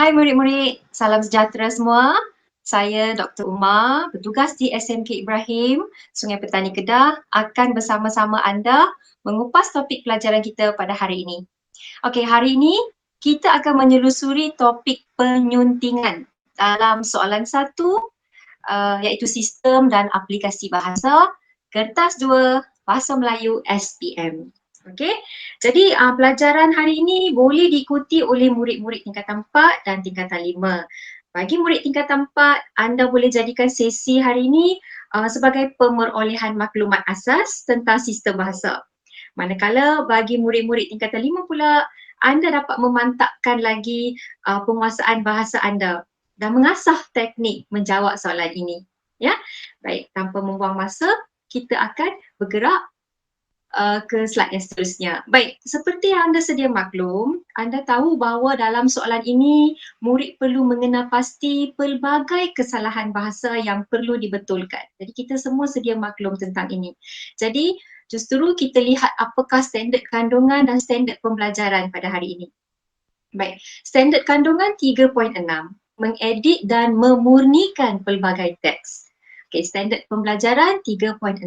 Hai murid-murid, salam sejahtera semua. Saya Dr. Umar, bertugas di SMK Ibrahim, Sungai Petani Kedah, akan bersama-sama anda mengupas topik pelajaran kita pada hari ini. Okey, hari ini kita akan menyelusuri topik penyuntingan dalam soalan 1, iaitu sistem dan aplikasi bahasa, kertas 2, bahasa Melayu SPM. Okey, jadi pelajaran hari ini boleh diikuti oleh murid-murid tingkatan 4 dan tingkatan 5. Bagi murid tingkatan 4, anda boleh jadikan sesi hari ini sebagai pemerolehan maklumat asas tentang sistem bahasa. Manakala bagi murid-murid tingkatan 5 pula, anda dapat memantapkan lagi penguasaan bahasa anda dan mengasah teknik menjawab soalan ini. Ya, baik, tanpa membuang masa, kita akan bergerak ke slide yang seterusnya. Baik, seperti yang anda sedia maklum, anda tahu bahawa dalam soalan ini murid perlu mengenal pasti pelbagai kesalahan bahasa yang perlu dibetulkan. Jadi kita semua sedia maklum tentang ini. Jadi justru kita lihat apakah standard kandungan dan standard pembelajaran pada hari ini. Baik, standard kandungan 3.6, mengedit dan memurnikan pelbagai teks. Okey, standard pembelajaran 3.6.1,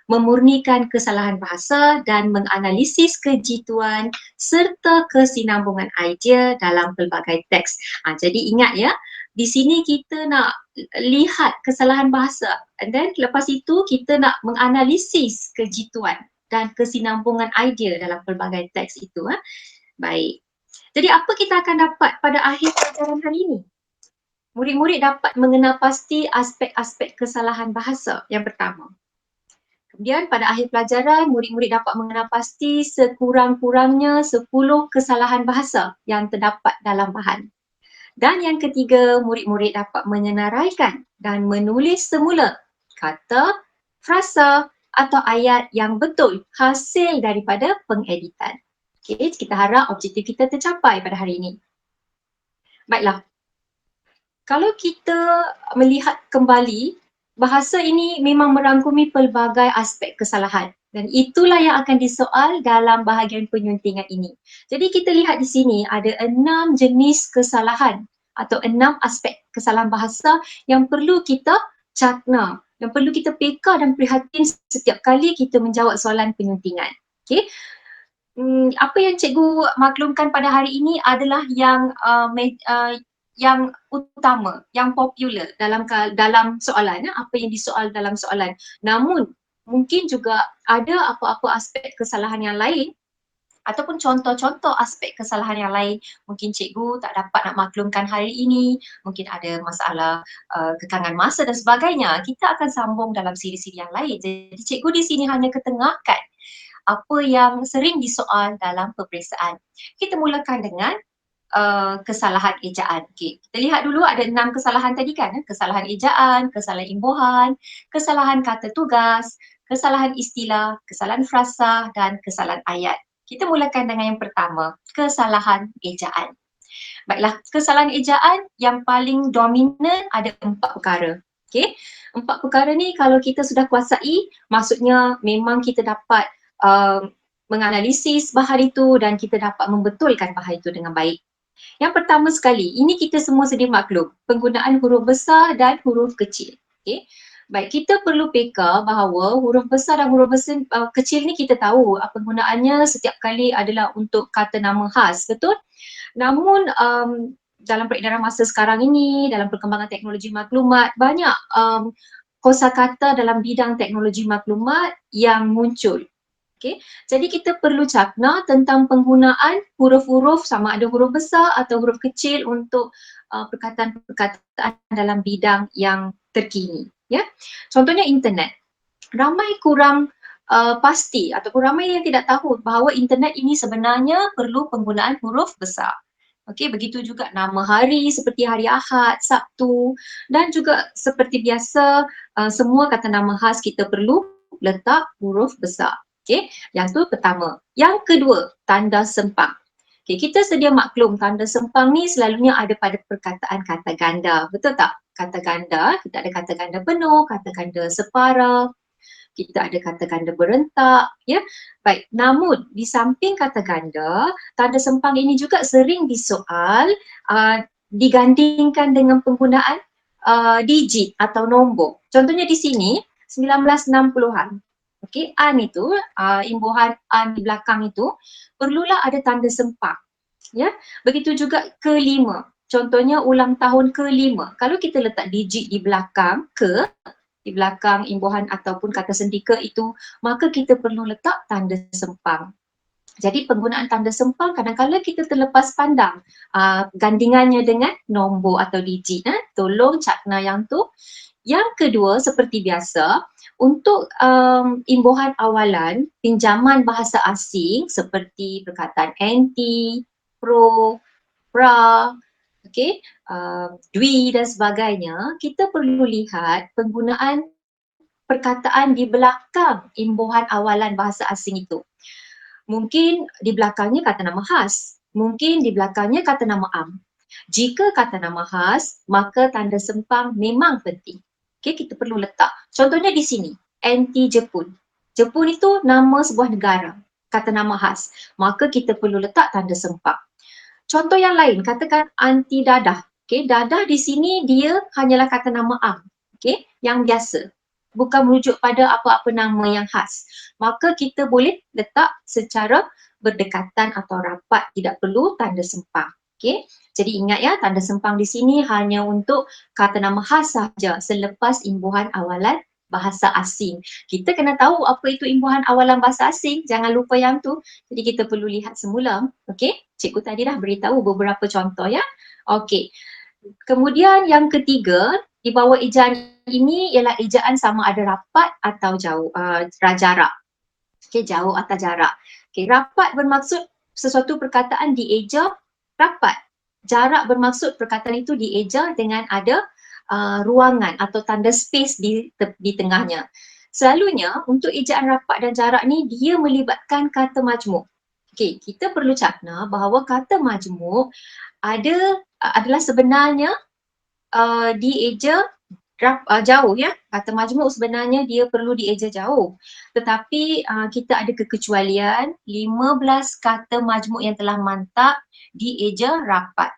memurnikan kesalahan bahasa dan menganalisis kejituan serta kesinambungan idea dalam pelbagai teks. Jadi ingat ya, di sini kita nak lihat kesalahan bahasa and then lepas itu kita nak menganalisis kejituan dan kesinambungan idea dalam pelbagai teks itu. Baik. Jadi apa kita akan dapat pada akhir pelajaran hari ini? Murid-murid dapat mengenal pasti aspek-aspek kesalahan bahasa yang pertama. Kemudian pada akhir pelajaran, murid-murid dapat mengenal pasti sekurang-kurangnya 10 kesalahan bahasa yang terdapat dalam bahan. Dan yang ketiga, murid-murid dapat menyenaraikan dan menulis semula kata, frasa atau ayat yang betul hasil daripada pengeditan. Okey, kita harap objektif kita tercapai pada hari ini. Baiklah, kalau kita melihat kembali, bahasa ini memang merangkumi pelbagai aspek kesalahan dan itulah yang akan disoal dalam bahagian penyuntingan ini. Jadi kita lihat di sini ada 6 jenis kesalahan atau 6 aspek kesalahan bahasa yang perlu kita cakna, yang perlu kita peka dan prihatin setiap kali kita menjawab soalan penyuntingan. Okey. Apa yang cikgu maklumkan pada hari ini adalah yang utama, yang popular dalam soalan, apa yang disoal dalam soalan. Namun mungkin juga ada apa-apa aspek kesalahan yang lain ataupun contoh-contoh aspek kesalahan yang lain. Mungkin cikgu tak dapat nak maklumkan hari ini, mungkin ada masalah kekangan masa dan sebagainya. Kita akan sambung dalam siri-siri yang lain. Jadi cikgu di sini hanya ketengahkan apa yang sering disoal dalam peperiksaan. Kita mulakan dengan kesalahan ejaan. Okay. Kita lihat dulu ada 6 kesalahan tadi kan. Kesalahan ejaan, kesalahan imbuhan, kesalahan kata tugas, kesalahan istilah, kesalahan frasa dan kesalahan ayat. Kita mulakan dengan yang pertama, kesalahan ejaan. Baiklah, kesalahan ejaan yang paling dominan ada 4 perkara. Okay. 4 perkara ni kalau kita sudah kuasai, maksudnya memang kita dapat menganalisis bahan itu dan kita dapat membetulkan bahan itu dengan baik. Yang pertama sekali, ini kita semua sedia maklum, penggunaan huruf besar dan huruf kecil. Okay. Baik, kita perlu peka bahawa huruf besar dan huruf besar kecil ni kita tahu penggunaannya setiap kali adalah untuk kata nama khas, betul? Namun dalam peredaran masa sekarang ini, dalam perkembangan teknologi maklumat, banyak kosakata dalam bidang teknologi maklumat yang muncul. Okay. Jadi kita perlu cakna tentang penggunaan huruf-huruf sama ada huruf besar atau huruf kecil untuk perkataan-perkataan dalam bidang yang terkini. Ya. Contohnya internet. Ramai kurang pasti ataupun ramai yang tidak tahu bahawa internet ini sebenarnya perlu penggunaan huruf besar. Okey, begitu juga nama hari seperti hari Ahad, Sabtu dan juga seperti biasa semua kata nama khas kita perlu letak huruf besar. Okey, yang tu pertama. Yang kedua, tanda sempang. Okey, kita sedia maklum tanda sempang ni selalunya ada pada perkataan kata ganda. Betul tak? Kata ganda, kita ada kata ganda penuh, kata ganda separa. kita ada kata ganda berentak, ya. Baik, namun di samping kata ganda, tanda sempang ini juga sering disoal digandingkan dengan penggunaan digit atau nombor. Contohnya di sini 1960-an. Okey, an itu imbuhan an di belakang itu perlulah ada tanda sempang, ya. Begitu juga kelima. Contohnya ulang tahun kelima. Kalau kita letak digit di belakang di belakang imbuhan ataupun kata sendi ke itu, maka kita perlu letak tanda sempang. Jadi penggunaan tanda sempang kadang-kadang kita terlepas pandang gandingannya dengan nombor atau digit. Tolong cakna yang tu. Yang kedua, seperti biasa, untuk imbuhan awalan pinjaman bahasa asing seperti perkataan anti, pro, pra, okey, dwi dan sebagainya, kita perlu lihat penggunaan perkataan di belakang imbuhan awalan bahasa asing itu. Mungkin di belakangnya kata nama khas, mungkin di belakangnya kata nama am. Jika kata nama khas, maka tanda sempang memang penting. Okey, kita perlu letak. Contohnya di sini, anti Jepun. Jepun itu nama sebuah negara, kata nama khas. Maka kita perlu letak tanda sempang. Contoh yang lain, katakan anti dadah. Okey, dadah di sini dia hanyalah kata nama am. Okey, yang biasa. Bukan merujuk pada apa-apa nama yang khas. Maka kita boleh letak secara berdekatan atau rapat, tidak perlu tanda sempang. Okey. Jadi ingat ya, tanda sempang di sini hanya untuk kata nama khas sahaja selepas imbuhan awalan bahasa asing. Kita kena tahu apa itu imbuhan awalan bahasa asing, jangan lupa yang tu. Jadi kita perlu lihat semula. Okey, cikgu tadi dah beritahu beberapa contoh ya. Okey. Kemudian yang ketiga, di bawah ejaan ini ialah ejaan sama ada rapat atau jauh, jarak. Okey, jauh atau jarak. Okey, rapat bermaksud sesuatu perkataan dieja rapat. Jarak bermaksud perkataan itu dieja dengan ada ruangan atau tanda space di tengahnya. Selalunya untuk ejaan rapat dan jarak ni dia melibatkan kata majmuk. Okey, kita perlu cakna bahawa kata majmuk adalah sebenarnya dieja jauh ya. Kata majmuk sebenarnya dia perlu dieja jauh. Tetapi kita ada kekecualian 15 kata majmuk yang telah mantap dieja rapat.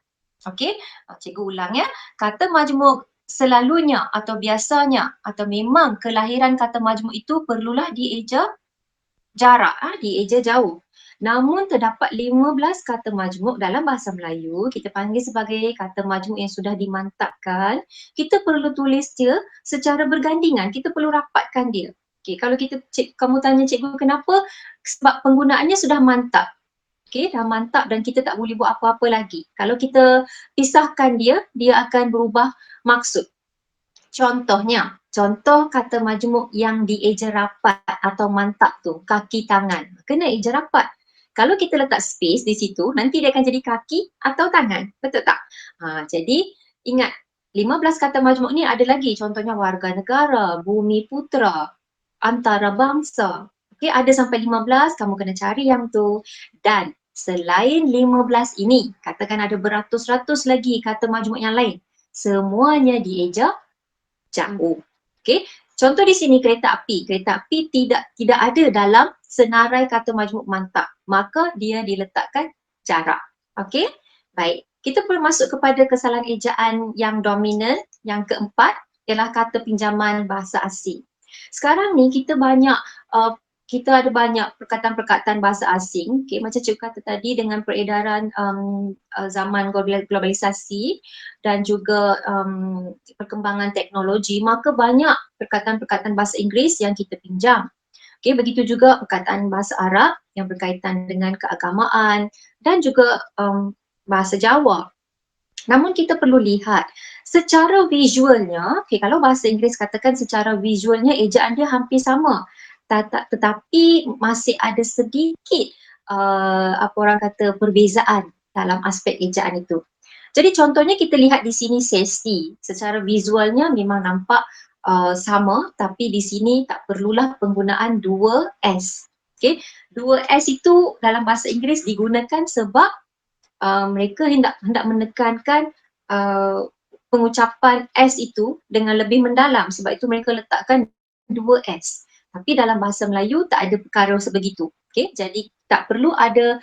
Okey, cikgu ulang ya. Kata majmuk selalunya atau biasanya atau memang kelahiran kata majmuk itu perlulah dieja jarak, dieja jauh. Namun terdapat 15 kata majmuk dalam bahasa Melayu, kita panggil sebagai kata majmuk yang sudah dimantapkan. Kita perlu tulis dia secara bergandingan, kita perlu rapatkan dia. Okay, kalau kamu tanya cikgu kenapa? Sebab penggunaannya sudah mantap. Okay, dah mantap dan kita tak boleh buat apa-apa lagi. Kalau kita pisahkan dia, dia akan berubah maksud. Contohnya, contoh kata majmuk yang dieja rapat atau mantap tu, kaki tangan. Kena eja rapat. Kalau kita letak space di situ, nanti dia akan jadi kaki atau tangan. Betul tak? Jadi ingat, 15 kata majmuk ni ada lagi. Contohnya warga negara, bumi putera, antarabangsa. Okey, ada sampai 15, kamu kena cari yang tu. Dan selain 15 ini, katakan ada beratus-ratus lagi kata majmuk yang lain. Semuanya dieja jauh. Okey. Contoh di sini kereta api. Kereta api tidak ada dalam senarai kata majmuk mantap. Maka dia diletakkan jarak. Okey. Baik. Kita perlu masuk kepada kesalahan ejaan yang dominan. Yang keempat ialah kata pinjaman bahasa asing. Sekarang ni kita ada banyak perkataan-perkataan bahasa asing. Okay, macam cikgu kata tadi dengan peredaran zaman globalisasi dan juga perkembangan teknologi, maka banyak perkataan-perkataan bahasa Inggeris yang kita pinjam. Okay, begitu juga perkataan bahasa Arab yang berkaitan dengan keagamaan dan juga bahasa Jawa. Namun kita perlu lihat secara visualnya, okay, kalau bahasa Inggeris katakan secara visualnya ejaan dia hampir sama. Tetapi masih ada sedikit apa orang kata perbezaan dalam aspek ejaan itu. Jadi contohnya kita lihat di sini safety, secara visualnya memang nampak sama, tapi di sini tak perlulah penggunaan dua S. Okay, dua S itu dalam bahasa Inggeris digunakan sebab mereka hendak menekankan pengucapan S itu dengan lebih mendalam, sebab itu mereka letakkan dua S. Tapi dalam bahasa Melayu tak ada perkara sebegitu. Okay? Jadi tak perlu ada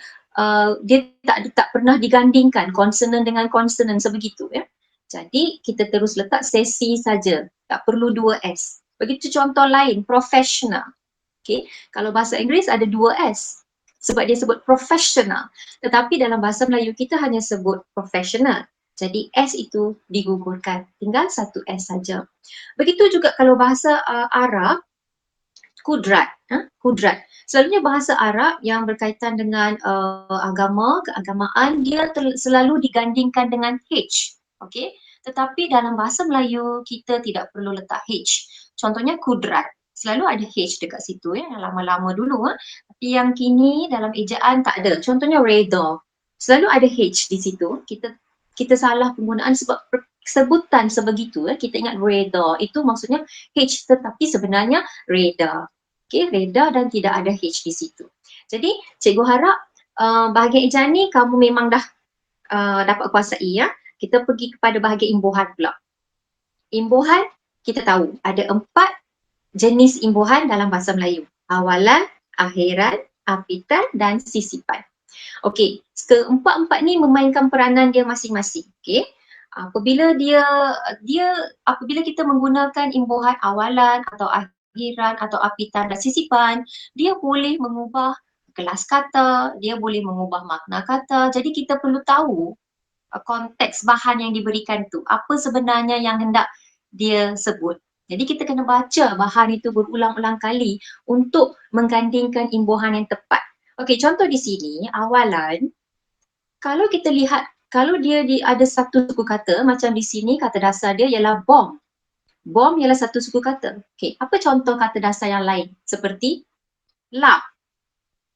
dia tak pernah digandingkan konsonan dengan konsonan sebegitu ya. Jadi kita terus letak sesi saja, tak perlu dua S. Begitu contoh lain, professional. Okay? Kalau bahasa Inggeris ada dua S sebab dia sebut professional. Tetapi dalam bahasa Melayu kita hanya sebut professional. Jadi S itu digugurkan, tinggal satu S saja. Begitu juga kalau bahasa Arab, kudrat, kudrat. Selalunya bahasa Arab yang berkaitan dengan agama, keagamaan, dia selalu digandingkan dengan H. Okay? Tetapi dalam bahasa Melayu kita tidak perlu letak H. Contohnya kudrat, selalu ada H dekat situ ya, yang lama-lama dulu. Tapi yang kini dalam ejaan tak ada. Contohnya redha, selalu ada H di situ. Kita salah penggunaan sebab sebutan sebegitu. Kita ingat redha, itu maksudnya H tetapi sebenarnya reda. Okay, reda dan tidak ada H di situ. Jadi cikgu harap bahagian ejaan ni kamu memang dah dapat kuasai ya. Kita pergi kepada bahagian imbuhan pula. Imbuhan kita tahu ada 4 jenis imbuhan dalam bahasa Melayu. Awalan, akhiran, apitan dan sisipan. Okey, keempat-empat ni memainkan peranan dia masing-masing. Okey. Apabila apabila kita menggunakan imbuhan awalan atau akhiran atau apitan dan sisipan, dia boleh mengubah kelas kata, dia boleh mengubah makna kata. Jadi kita perlu tahu konteks bahan yang diberikan tu, apa sebenarnya yang hendak dia sebut. Jadi kita kena baca bahan itu berulang-ulang kali untuk menggandingkan imbuhan yang tepat. Okey, contoh di sini awalan, kalau kita lihat, kalau dia ada satu suku kata, macam di sini kata dasar dia ialah bom. Bom ialah satu suku kata. Okey, apa contoh kata dasar yang lain? Seperti lap.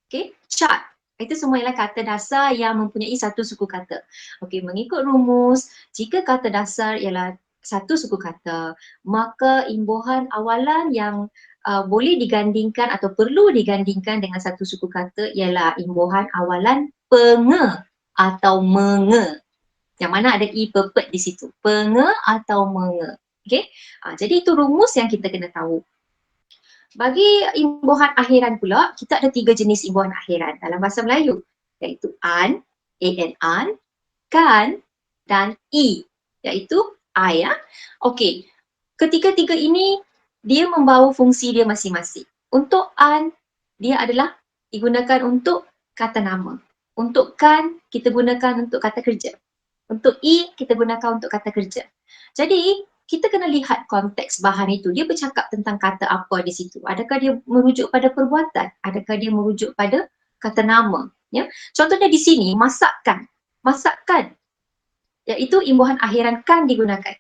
Okey, cat. Itu semua ialah kata dasar yang mempunyai satu suku kata. Okey, mengikut rumus, jika kata dasar ialah satu suku kata, maka imbuhan awalan yang boleh digandingkan atau perlu digandingkan dengan satu suku kata ialah imbuhan awalan penge atau menge. Yang mana ada i pepet di situ. Penge atau menge. Okey? Jadi itu rumus yang kita kena tahu. Bagi imbuhan akhiran pula, kita ada 3 jenis imbuhan akhiran dalam bahasa Melayu, iaitu an, an, kan dan i, iaitu I ya. Okey. Ketiga-tiga ini dia membawa fungsi dia masing-masing. Untuk an, dia adalah digunakan untuk kata nama. Untuk kan, kita gunakan untuk kata kerja. Untuk i, kita gunakan untuk kata kerja. Jadi, kita kena lihat konteks bahan itu. Dia bercakap tentang kata apa di situ. Adakah dia merujuk pada perbuatan? Adakah dia merujuk pada kata nama? Ya. Contohnya di sini, masakkan. Masakkan, iaitu imbuhan akhiran kan digunakan.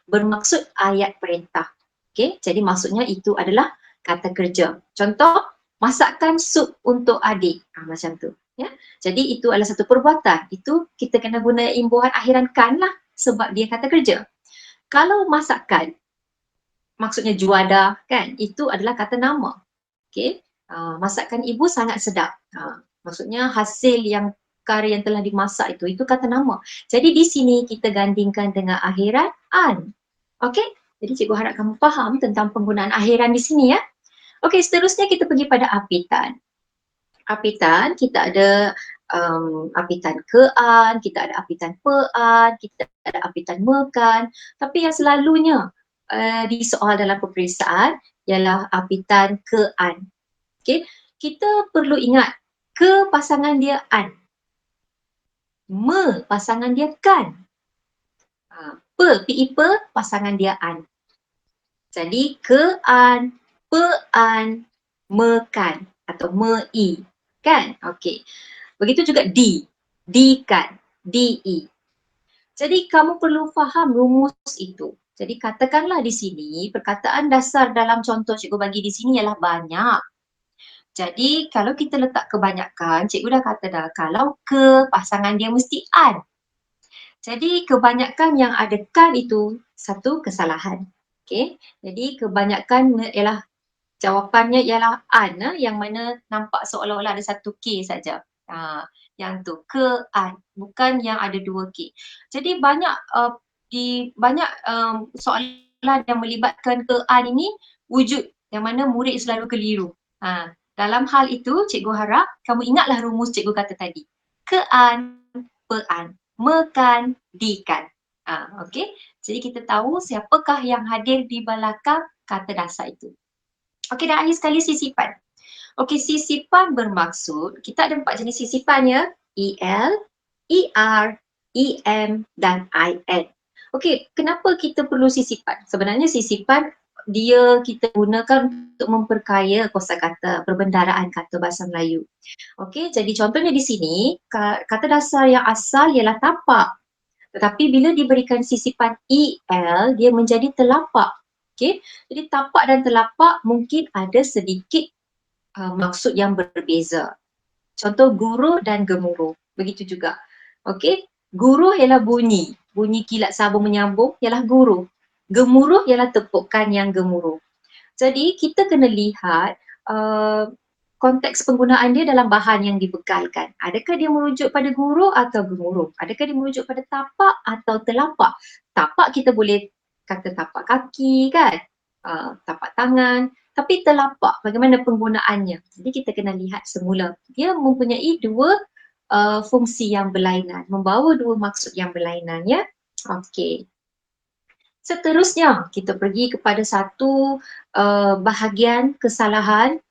Bermaksud ayat perintah. Okay? Jadi maksudnya itu adalah kata kerja. Contoh, masakkan sup untuk adik. Macam tu. Ya? Jadi itu adalah satu perbuatan. Itu kita kena guna imbuhan akhiran kan lah sebab dia kata kerja. Kalau masakkan, maksudnya juada kan, itu adalah kata nama. Okay? Masakan ibu sangat sedap. Maksudnya hasil yang perkara yang telah dimasak itu kata nama. Jadi di sini kita gandingkan dengan akhiran an. Okey? Jadi cikgu harap kamu faham tentang penggunaan akhiran di sini ya. Okey, seterusnya kita pergi pada apitan. Apitan, kita ada apitan kean, kita ada apitan pean, kita ada apitan mekan. Tapi yang selalunya disoal dalam peperiksaan ialah apitan kean. Okay. Kita perlu ingat, ke pasangan dia an. Me pasangan dia kan. Pi pasangan dia an. Jadi kean, pean, mekan atau mei. Kan? Okey. Begitu juga di kan, di. Jadi kamu perlu faham rumus itu. Jadi katakanlah di sini perkataan dasar dalam contoh cikgu bagi di sini ialah banyak. Jadi kalau kita letak kebanyakan, cikgu dah kata dah, kalau ke pasangan dia mesti an. Jadi kebanyakan yang ada kan itu satu kesalahan. Okey. Jadi kebanyakan ialah jawapannya ialah an, yang mana nampak seolah-olah ada satu K saja. Yang tu ke an, bukan yang ada 2 K. Jadi banyak soalan yang melibatkan ke an ini wujud yang mana murid selalu keliru. Dalam hal itu, cikgu harap kamu ingatlah rumus cikgu kata tadi. Kean, pean, mekan, dikan. Okey. Jadi kita tahu siapakah yang hadir di belakang kata dasar itu. Okey, dan akhir sekali sisipan. Okey, sisipan bermaksud, kita ada 4 jenis sisipan ya. EL, ER, EM dan IN. Okey, kenapa kita perlu sisipan? Sebenarnya sisipan dia kita gunakan untuk memperkaya kosakata, perbendaharaan kata bahasa Melayu. Okey, jadi contohnya di sini, kata dasar yang asal ialah tapak. Tetapi bila diberikan sisipan EL, dia menjadi telapak. Okey, jadi tapak dan telapak mungkin ada sedikit maksud yang berbeza. Contoh guruh dan gemuruh. Begitu juga. Okey, guruh ialah bunyi. Bunyi kilat sabung menyambung ialah guruh. Gemuruh ialah tepukan yang gemuruh. Jadi kita kena lihat konteks penggunaan dia dalam bahan yang dibekalkan. Adakah dia merujuk pada guruh atau gemuruh? Adakah dia merujuk pada tapak atau telapak? Tapak kita boleh kata tapak kaki kan? Tapak tangan. Tapi telapak, bagaimana penggunaannya? Jadi kita kena lihat semula. Dia mempunyai dua fungsi yang berlainan, membawa dua maksud yang berlainan ya. Okey. Seterusnya, kita pergi kepada satu bahagian kesalahan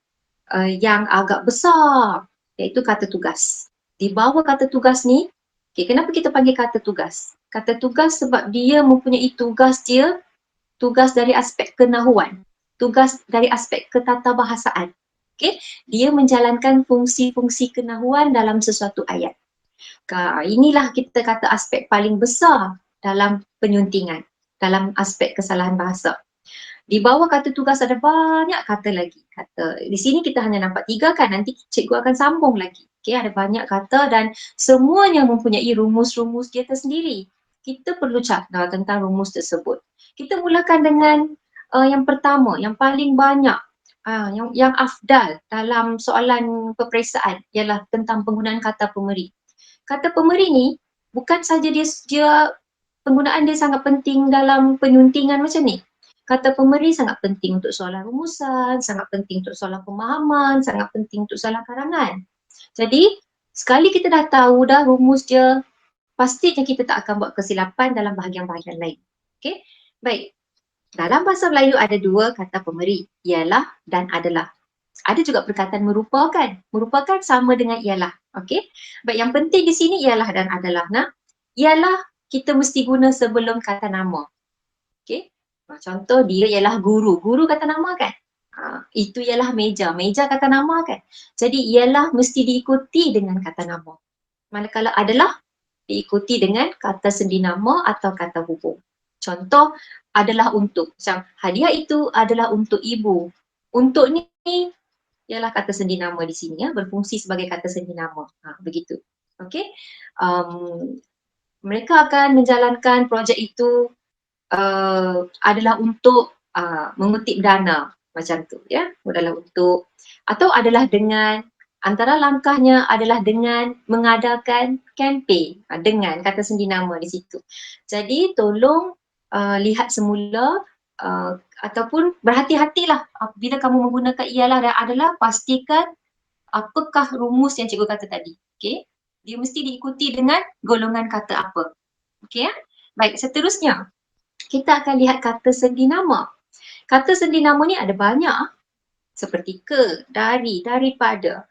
yang agak besar, iaitu kata tugas. Di bawah kata tugas ni, kenapa kita panggil kata tugas? Kata tugas sebab dia mempunyai tugas dia, tugas dari aspek kenahuan, tugas dari aspek ketatabahasaan. Dia menjalankan fungsi-fungsi kenahuan dalam sesuatu ayat. Inilah kita kata aspek paling besar dalam penyuntingan, dalam aspek kesalahan bahasa. Di bawah kata tugas ada banyak kata lagi. Di sini kita hanya nampak 3 kan, nanti cikgu akan sambung lagi. Ada banyak kata dan semuanya mempunyai rumus-rumus dia tersendiri. Kita perlu cakap tentang rumus tersebut. Kita mulakan dengan yang pertama, yang paling banyak, yang afdal dalam soalan peperiksaan ialah tentang penggunaan kata pemeri. Kata pemeri ni bukan saja dia penggunaan dia sangat penting dalam penyuntingan macam ni. Kata pemeri sangat penting untuk soalan rumusan, sangat penting untuk soalan pemahaman, sangat penting untuk soalan karangan. Jadi, sekali kita dah tahu dah rumus dia, pastinya kita tak akan buat kesilapan dalam bahagian-bahagian lain. Okey? Baik. Dalam bahasa Melayu ada 2 kata pemeri, ialah dan adalah. Ada juga perkataan merupakan. Merupakan sama dengan ialah. Okey? Baik, yang penting di sini ialah dan adalah. Ialah kita mesti guna sebelum kata nama. Okey? Contoh dia ialah guru. Guru kata nama kan? Itu ialah meja. Meja kata nama kan? Jadi ialah mesti diikuti dengan kata nama. Manakala adalah diikuti dengan kata sendi nama atau kata hubung. Contoh adalah untuk. Macam hadiah itu adalah untuk ibu. Untuk ni ialah kata sendi nama di sini ya, berfungsi sebagai kata sendi nama. Begitu. Okey? Mereka akan menjalankan projek itu adalah untuk mengutip dana macam tu ya, adalah untuk atau adalah dengan, antara langkahnya adalah dengan mengadakan kempen dengan kata sendi nama di situ. Jadi tolong lihat semula ataupun berhati-hatilah bila kamu menggunakan ialah dan adalah, pastikan apakah rumus yang cikgu kata tadi. Okey, dia mesti diikuti dengan golongan kata apa. Okey ya. Baik, seterusnya kita akan lihat kata sendi nama. Kata sendi nama ni ada banyak seperti ke, dari, daripada,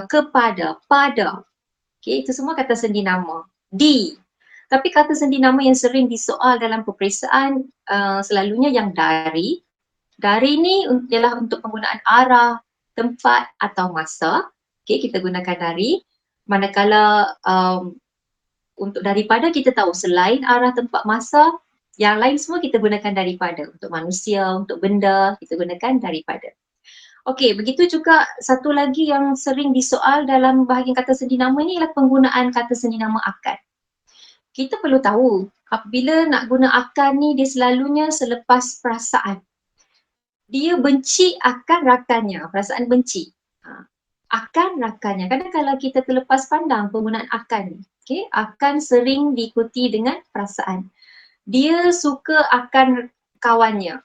kepada, pada. Okey, itu semua kata sendi nama. Di. Tapi kata sendi nama yang sering disoal dalam peperiksaan selalunya yang dari. Dari ni ialah untuk penggunaan arah, tempat atau masa. Okey, kita gunakan dari. Manakala untuk daripada kita tahu selain arah, tempat, masa, yang lain semua kita gunakan daripada. Untuk manusia, untuk benda, kita gunakan daripada. Okey, begitu juga satu lagi yang sering disoal dalam bahagian kata sendi nama ni ialah penggunaan kata sendi nama akan. Kita perlu tahu apabila nak guna akan ni dia selalunya selepas perasaan. Dia benci akan rakannya, perasaan benci. Akan rakannya. Kadang kalau kita terlepas pandang penggunaan akan ni. Okay? Akan sering diikuti dengan perasaan. Dia suka akan kawannya.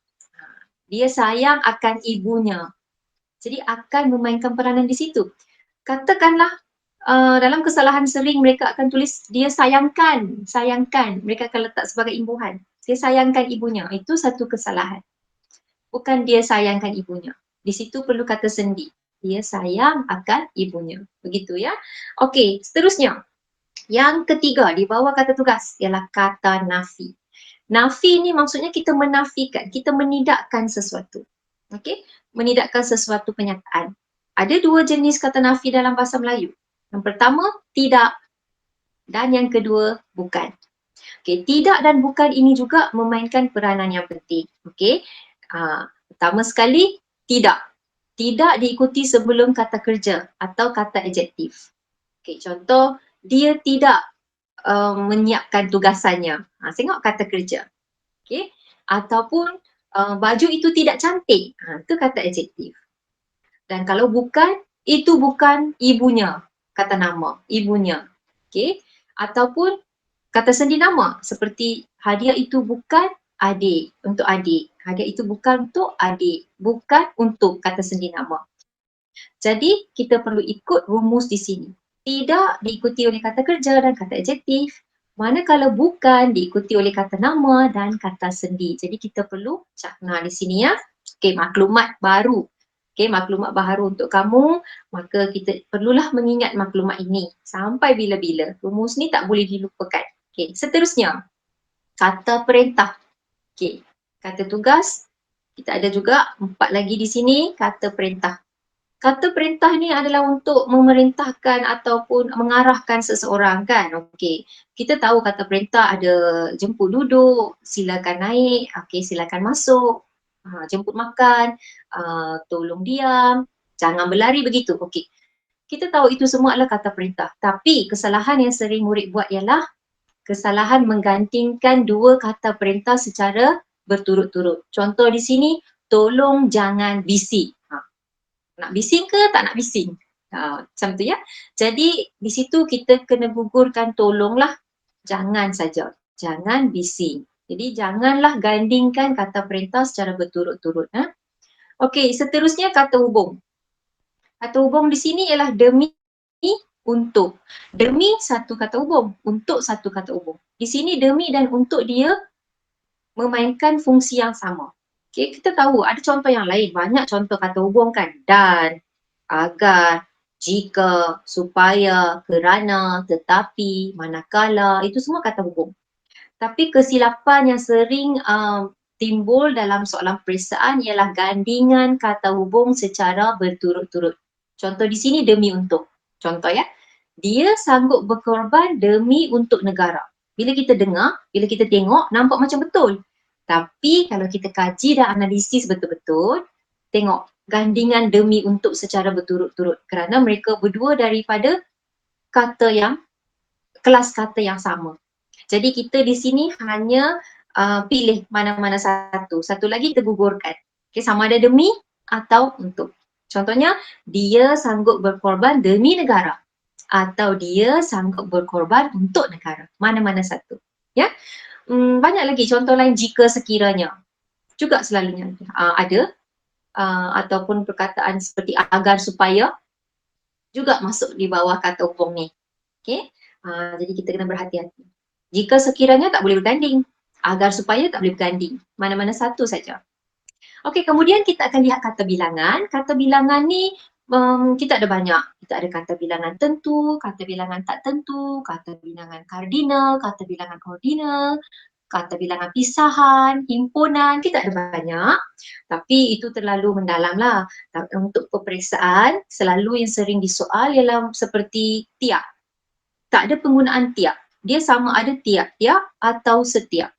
Dia sayang akan ibunya. Jadi akan memainkan peranan di situ. Katakanlah dalam kesalahan sering mereka akan tulis dia sayangkan, sayangkan. Mereka akan letak sebagai imbuhan. Dia sayangkan ibunya. Itu satu kesalahan. Bukan dia sayangkan ibunya. Di situ perlu kata sendi. Dia sayang akan ibunya. Begitu ya. Okey, seterusnya. Yang ketiga di bawah kata tugas ialah kata nafi. Nafi ni maksudnya kita menafikan, kita menidakkan sesuatu. Okey, menidakkan sesuatu kenyataan. Ada dua jenis kata nafi dalam bahasa Melayu. Yang pertama, tidak, dan yang kedua, bukan. Okey, tidak dan bukan ini juga memainkan peranan yang penting. Okey, pertama sekali, tidak. Tidak diikuti sebelum kata kerja atau kata adjektif. Okey, contoh, dia tidak menyiapkan tugasannya. Tengok kata kerja. Okey, ataupun baju itu tidak cantik. Itu kata adjektif. Dan kalau bukan, itu bukan ibunya. Kata nama, ibunya. Okey, ataupun kata sendi nama seperti hadiah itu bukan adik, untuk adik. Hadiah itu bukan untuk adik, bukan untuk kata sendi nama. Jadi kita perlu ikut rumus di sini. Tidak diikuti oleh kata kerja dan kata adjektif, manakala bukan diikuti oleh kata nama dan kata sendi. Jadi kita perlu cakna di sini ya. Okey, maklumat baru. Okey, maklumat baru untuk kamu, maka kita perlulah mengingat maklumat ini sampai bila-bila. Rumus ni tak boleh dilupakan. Okey, seterusnya kata perintah. Okey, kata tugas kita ada juga 4 lagi di sini kata perintah. Kata perintah ni adalah untuk memerintahkan ataupun mengarahkan seseorang kan. Okey, kita tahu kata perintah ada jemput duduk, silakan naik, okey silakan masuk, jemput makan, tolong diam, jangan berlari begitu. Okey, kita tahu itu semua adalah kata perintah. Tapi kesalahan yang sering murid buat ialah kesalahan menggantingkan dua kata perintah secara berturut-turut. Contoh di sini, tolong jangan bising. Nak bising ke tak nak bising? Macam tu ya. Jadi di situ kita kena gugurkan tolonglah, jangan saja. Jangan bising. Jadi janganlah gandingkan kata perintah secara berturut-turut. Okey, seterusnya kata hubung. Kata hubung di sini ialah demi, untuk. Demi satu kata hubung, untuk satu kata hubung. Di sini demi dan untuk dia memainkan fungsi yang sama. Okay, kita tahu ada contoh yang lain, banyak contoh kata hubung kan. Dan, agar, jika, supaya, kerana, tetapi, manakala, itu semua kata hubung. Tapi kesilapan yang sering timbul dalam soalan periksaan ialah gandingan kata hubung secara berturut-turut. Contoh di sini demi untuk. Contoh ya, dia sanggup berkorban demi untuk negara. Bila kita dengar, bila kita tengok, nampak macam betul. Tapi kalau kita kaji dan analisis betul-betul, tengok gandingan demi untuk secara berturut-turut kerana mereka berdua daripada kata yang, kelas kata yang sama. Jadi kita di sini hanya pilih mana-mana satu. Satu lagi kita gugurkan. Okay, sama ada demi atau untuk. Contohnya, dia sanggup berkorban demi negara atau dia sanggup berkorban untuk negara. Mana-mana satu. Ya. Banyak lagi contoh lain jika sekiranya. Juga selalunya ada ataupun perkataan seperti agar supaya juga masuk di bawah kata hubung ni. Okay. Jadi kita kena berhati-hati. Jika sekiranya tak boleh berganding, agar supaya tak boleh berganding. Mana-mana satu saja. Okey, kemudian kita akan lihat kata bilangan. Kata bilangan ni kita ada banyak. Kita ada kata bilangan tentu, kata bilangan tak tentu, kata bilangan kardinal, kata bilangan ordinal, kata bilangan pisahan, himpunan, kita ada banyak. Tapi itu terlalu mendalam lah. Untuk peperiksaan, selalu yang sering disoal ialah seperti tiap. Tak ada penggunaan tiap. Dia sama ada tiap-tiap atau setiap.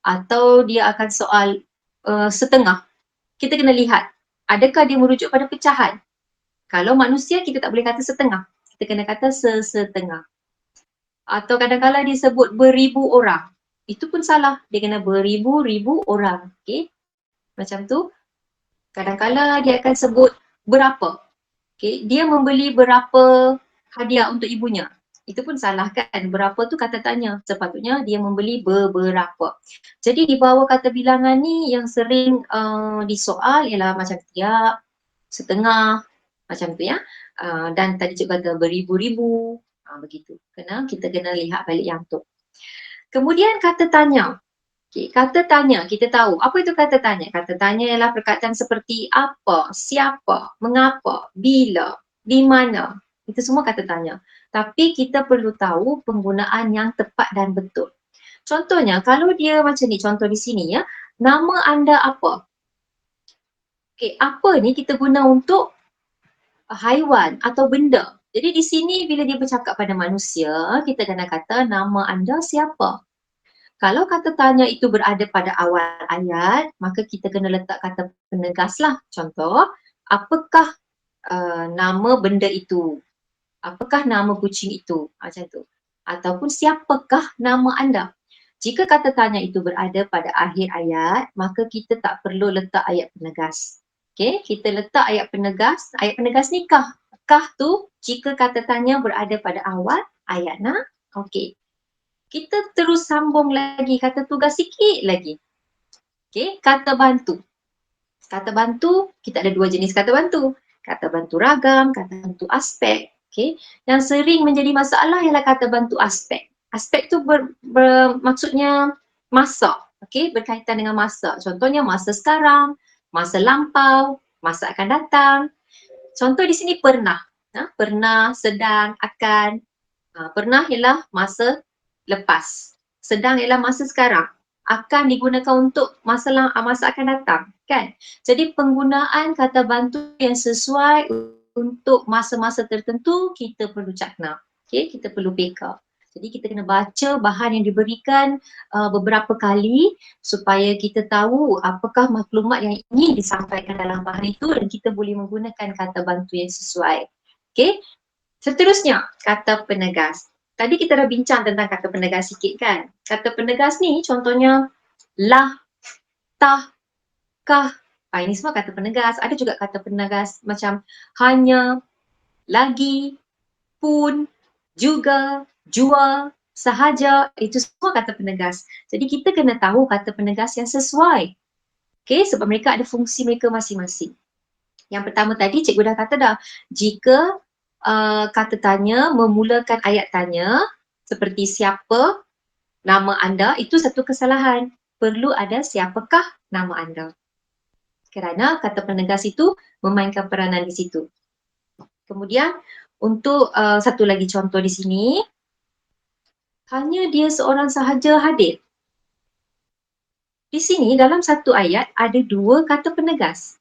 Atau dia akan soal setengah. Kita kena lihat, adakah dia merujuk pada pecahan? Kalau manusia kita tak boleh kata setengah. Kita kena kata sesetengah. Atau kadang-kadang dia sebut beribu orang. Itu pun salah. Dia kena beribu-ribu orang. Okay? Macam tu. Kadang-kadang dia akan sebut berapa. Okay? Dia membeli berapa hadiah untuk ibunya. Itu pun salah kan, berapa tu kata tanya, sepatutnya dia membeli beberapa. Jadi di bawah kata bilangan ni yang sering disoal ialah macam tiap, setengah, macam tu ya. Dan tadi cikgu kata beribu-ribu, begitu. Kita kena lihat balik yang tu. Kemudian kata tanya. Okay, kata tanya, kita tahu. Apa itu kata tanya? Kata tanya ialah perkataan seperti apa, siapa, mengapa, bila, di mana. Itu semua kata tanya. Tapi kita perlu tahu penggunaan yang tepat dan betul. Contohnya, kalau dia macam ni, contoh di sini ya, nama anda apa? Okay, apa ni kita guna untuk haiwan atau benda. Jadi di sini bila dia bercakap pada manusia, kita kena kata nama anda siapa? Kalau kata tanya itu berada pada awal ayat, maka kita kena letak kata penegas lah. Contoh, apakah nama benda itu? Apakah nama kucing itu? Macam tu. Ataupun siapakah nama anda? Jika kata tanya itu berada pada akhir ayat, maka kita tak perlu letak ayat penegas. Okay, kita letak ayat penegas. Ayat penegas ni kah? Kah tu jika kata tanya berada pada awal ayat nak. Okay. Kita terus sambung lagi, kata tugas sikit lagi. Okay, kata bantu. Kata bantu, kita ada dua jenis kata bantu. Kata bantu ragam, kata bantu aspek. Okay, yang sering menjadi masalah ialah kata bantu aspek. Aspek tu maksudnya masa. Okay, berkaitan dengan masa. Contohnya masa sekarang, masa lampau, masa akan datang. Contoh di sini pernah. Pernah, sedang, akan. Pernah ialah masa lepas. Sedang ialah masa sekarang. Akan digunakan untuk masa akan datang, kan? Jadi penggunaan kata bantu yang sesuai untuk masa-masa tertentu kita perlu cakna. Okay, kita perlu peka. Jadi kita kena baca bahan yang diberikan beberapa kali supaya kita tahu apakah maklumat yang ingin disampaikan dalam bahan itu dan kita boleh menggunakan kata bantu yang sesuai. Okay, seterusnya kata penegas. Tadi kita dah bincang tentang kata penegas sikit kan. Kata penegas ni contohnya lah, tah, kah. Ini semua kata penegas. Ada juga kata penegas macam hanya, lagi, pun, juga, jua, sahaja. Itu semua kata penegas. Jadi kita kena tahu kata penegas yang sesuai. Okay, sebab mereka ada fungsi mereka masing-masing. Yang pertama tadi cikgu dah kata dah, jika kata tanya memulakan ayat tanya seperti siapa, nama anda, itu satu kesalahan. Perlu ada siapakah nama anda. Kerana kata penegas itu memainkan peranan di situ. Kemudian untuk satu lagi contoh di sini, hanya dia seorang sahaja hadir. Di sini dalam satu ayat ada dua kata penegas.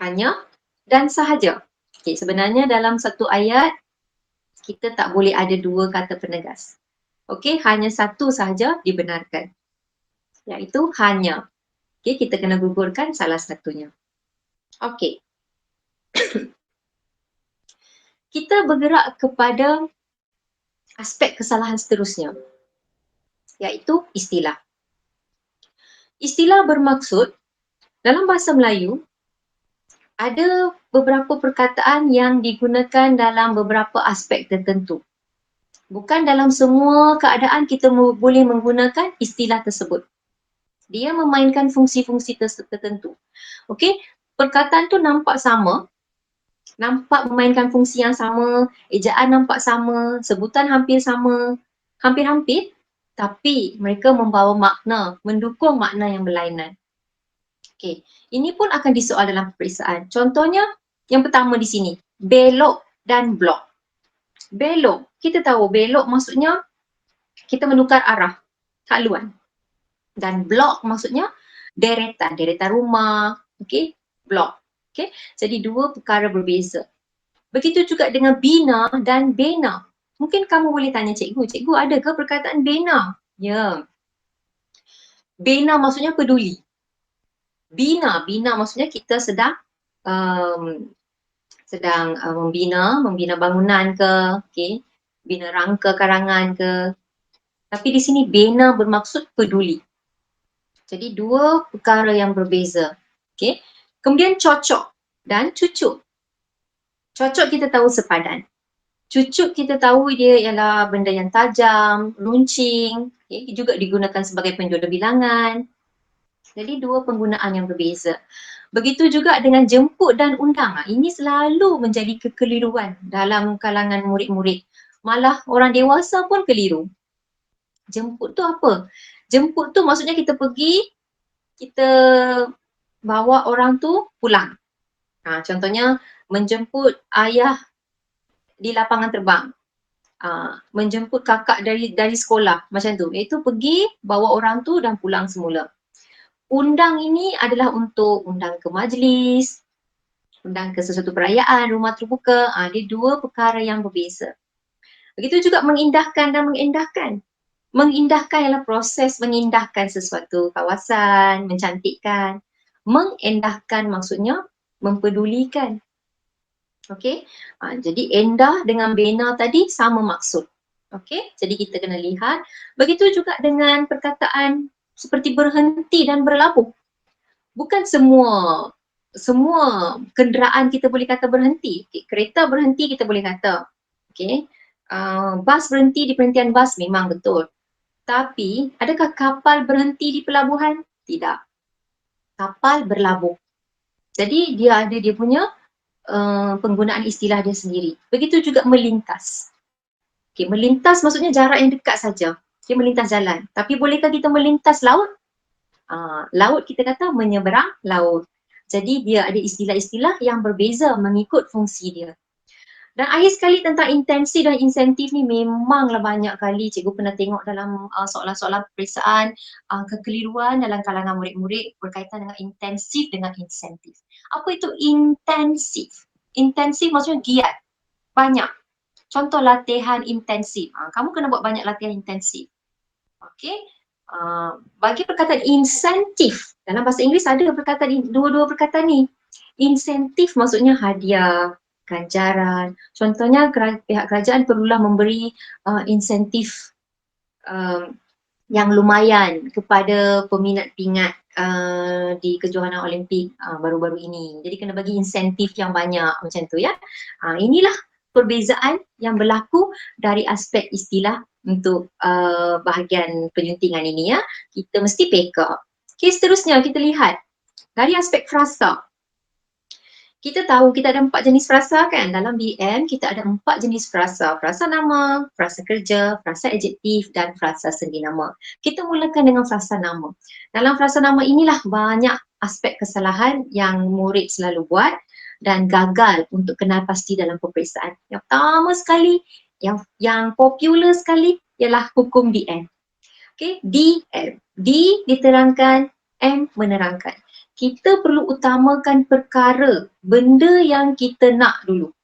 Hanya dan sahaja. Okay, sebenarnya dalam satu ayat kita tak boleh ada dua kata penegas. Okey, hanya satu sahaja dibenarkan. Iaitu hanya. Okey, kita kena gugurkan salah satunya. Okey. Kita bergerak kepada aspek kesalahan seterusnya. Iaitu istilah. Istilah bermaksud dalam bahasa Melayu ada beberapa perkataan yang digunakan dalam beberapa aspek tertentu. Bukan dalam semua keadaan kita boleh menggunakan istilah tersebut. Dia memainkan fungsi-fungsi tertentu. Okey, perkataan tu nampak sama, nampak memainkan fungsi yang sama, ejaan nampak sama, sebutan hampir sama, hampir-hampir, tapi mereka membawa makna, mendukung makna yang berlainan. Okey, ini pun akan disoal dalam peperiksaan. Contohnya, yang pertama di sini, belok dan blok. Belok, kita tahu belok maksudnya kita menukar arah, haluan. Dan blok maksudnya deretan rumah, okey, blok. Okey, jadi dua perkara berbeza. Begitu juga dengan bina dan bena. Mungkin kamu boleh tanya cikgu, cikgu adakah perkataan bena? Ya. Bena maksudnya peduli. Bina maksudnya kita sedang membina bangunan ke, okey, bina rangka karangan ke. Tapi di sini bena bermaksud peduli. Jadi dua perkara yang berbeza. Okay. Kemudian cocok dan cucuk. Cocok kita tahu sepadan. Cucuk kita tahu dia ialah benda yang tajam, runcing, juga digunakan sebagai penjodoh bilangan. Jadi dua penggunaan yang berbeza. Begitu juga dengan jemput dan undang. Ini selalu menjadi kekeliruan dalam kalangan murid-murid. Malah orang dewasa pun keliru. Jemput tu apa? Jemput tu maksudnya kita pergi, kita bawa orang tu pulang. Contohnya menjemput ayah di lapangan terbang. Menjemput kakak dari sekolah macam tu. Iaitu pergi, bawa orang tu dan pulang semula. Undang ini adalah untuk undang ke majlis, undang ke sesuatu perayaan, rumah terbuka. Dia dua perkara yang berbeza. Begitu juga mengindahkan dan mengendahkan. Mengindahkan ialah proses mengindahkan sesuatu kawasan, mencantikkan. Mengendahkan maksudnya mempedulikan. Okey, jadi endah dengan bena tadi sama maksud. Okey, jadi kita kena lihat. Begitu juga dengan perkataan seperti berhenti dan berlabuh. Bukan semua kenderaan kita boleh kata berhenti. Okay, kereta berhenti kita boleh kata. Okey, bas berhenti di perhentian bas memang betul. Tapi adakah kapal berhenti di pelabuhan? Tidak. Kapal berlabuh. Jadi dia ada dia punya penggunaan istilah dia sendiri. Begitu juga melintas. Okay, melintas maksudnya jarak yang dekat saja. Okay, melintas jalan. Tapi bolehkah kita melintas laut? Laut kita kata menyeberang laut. Jadi dia ada istilah-istilah yang berbeza mengikut fungsi dia. Dan akhir sekali tentang intensi dan insentif ni memanglah banyak kali cikgu pernah tengok dalam soalan-soalan peperiksaan kekeliruan dalam kalangan murid-murid berkaitan dengan intensif dengan insentif. Apa itu intensif? Intensif maksudnya giat, banyak. Contoh latihan intensif. Kamu kena buat banyak latihan intensif. Okey. Bagi perkataan insentif, dalam bahasa Inggeris ada perkataan dua-dua perkataan ni. Insentif maksudnya hadiah, ganjaran. Contohnya pihak kerajaan perlulah memberi insentif yang lumayan kepada peminat-peminat di kejohanan Olimpik baru-baru ini. Jadi kena bagi insentif yang banyak macam tu ya. Inilah perbezaan yang berlaku dari aspek istilah untuk bahagian penyuntingan ini ya. Kita mesti peka. Okay, seterusnya kita lihat dari aspek frasa. Kita tahu kita ada 4 jenis frasa kan. Dalam BM kita ada 4 jenis frasa. Frasa nama, frasa kerja, frasa adjektif dan frasa sendi nama. Kita mulakan dengan frasa nama. Dalam frasa nama inilah banyak aspek kesalahan yang murid selalu buat dan gagal untuk kenal pasti dalam peperiksaan. Yang pertama sekali, yang popular sekali ialah hukum DM. Okay, DM. D diterangkan, M menerangkan. Kita perlu utamakan perkara, benda yang kita nak dulu.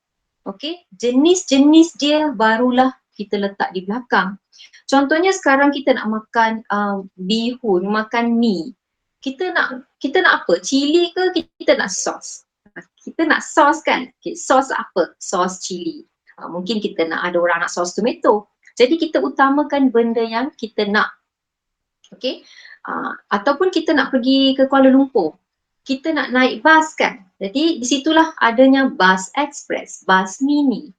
Okey, jenis-jenis dia barulah kita letak di belakang. Contohnya sekarang kita nak makan bihun, makan mi. Kita nak apa? Cili ke kita nak sos? Kita nak sos kan? Okay, sos apa? Sos cili. Mungkin kita nak ada orang nak sos tomato. Jadi kita utamakan benda yang kita nak. Okey. Ataupun kita nak pergi ke Kuala Lumpur. Kita nak naik bas kan. Jadi di situlah adanya bas ekspres, bas mini.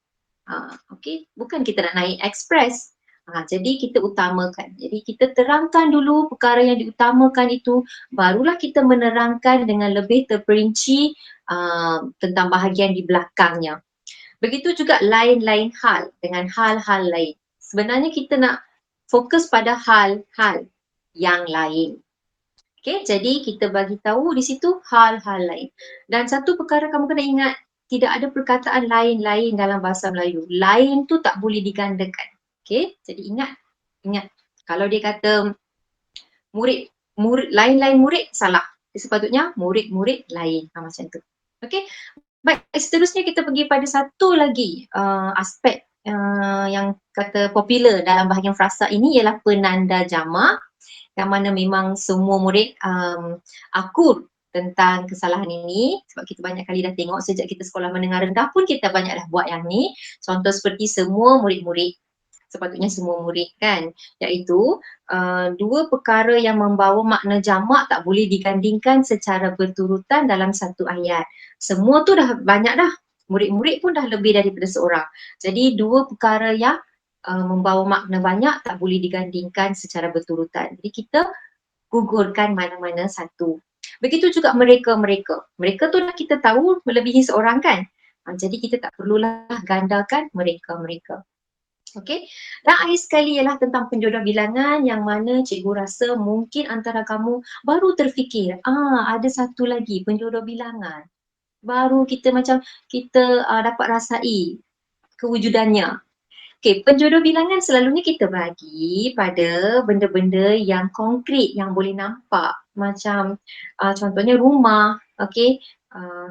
Okey, bukan kita nak naik ekspres. Jadi kita utamakan. Jadi kita terangkan dulu perkara yang diutamakan itu, barulah kita menerangkan dengan lebih terperinci tentang bahagian di belakangnya. Begitu juga lain-lain hal dengan hal-hal lain. Sebenarnya kita nak fokus pada hal-hal yang lain. Okay, jadi kita bagi tahu di situ hal-hal lain. Dan satu perkara kamu kena ingat, tidak ada perkataan lain-lain dalam bahasa Melayu. Lain tu tak boleh digandakan. Okay, jadi ingat. Kalau dia kata murid lain-lain murid, salah. Sepatutnya murid-murid lain. Macam tu. Okay, baik, seterusnya kita pergi pada satu lagi aspek yang kata popular dalam bahagian frasa ini ialah penanda jamak. Yang mana memang semua murid akur tentang kesalahan ini sebab kita banyak kali dah tengok sejak kita sekolah menengah rendah pun kita banyak dah buat yang ni. Contoh seperti semua murid-murid, sepatutnya semua murid kan, iaitu dua perkara yang membawa makna jamak tak boleh digandingkan secara berturutan dalam satu ayat. Semua tu dah banyak dah. murid-murid pun dah lebih daripada seorang. Jadi dua perkara yang membawa makna banyak tak boleh digandingkan secara berturutan. Jadi kita gugurkan mana-mana satu. Begitu juga mereka-mereka. Mereka tu dah kita tahu melebihi seorang kan. Jadi kita tak perlulah gandakan mereka-mereka. Okey. Dan akhir sekali ialah tentang penjodoh bilangan yang mana cikgu rasa mungkin antara kamu baru terfikir, ada satu lagi penjodoh bilangan. Baru kita macam kita dapat rasai kewujudannya. Okey, penjodoh bilangan selalunya kita bagi pada benda-benda yang konkret yang boleh nampak. Macam contohnya rumah, okey,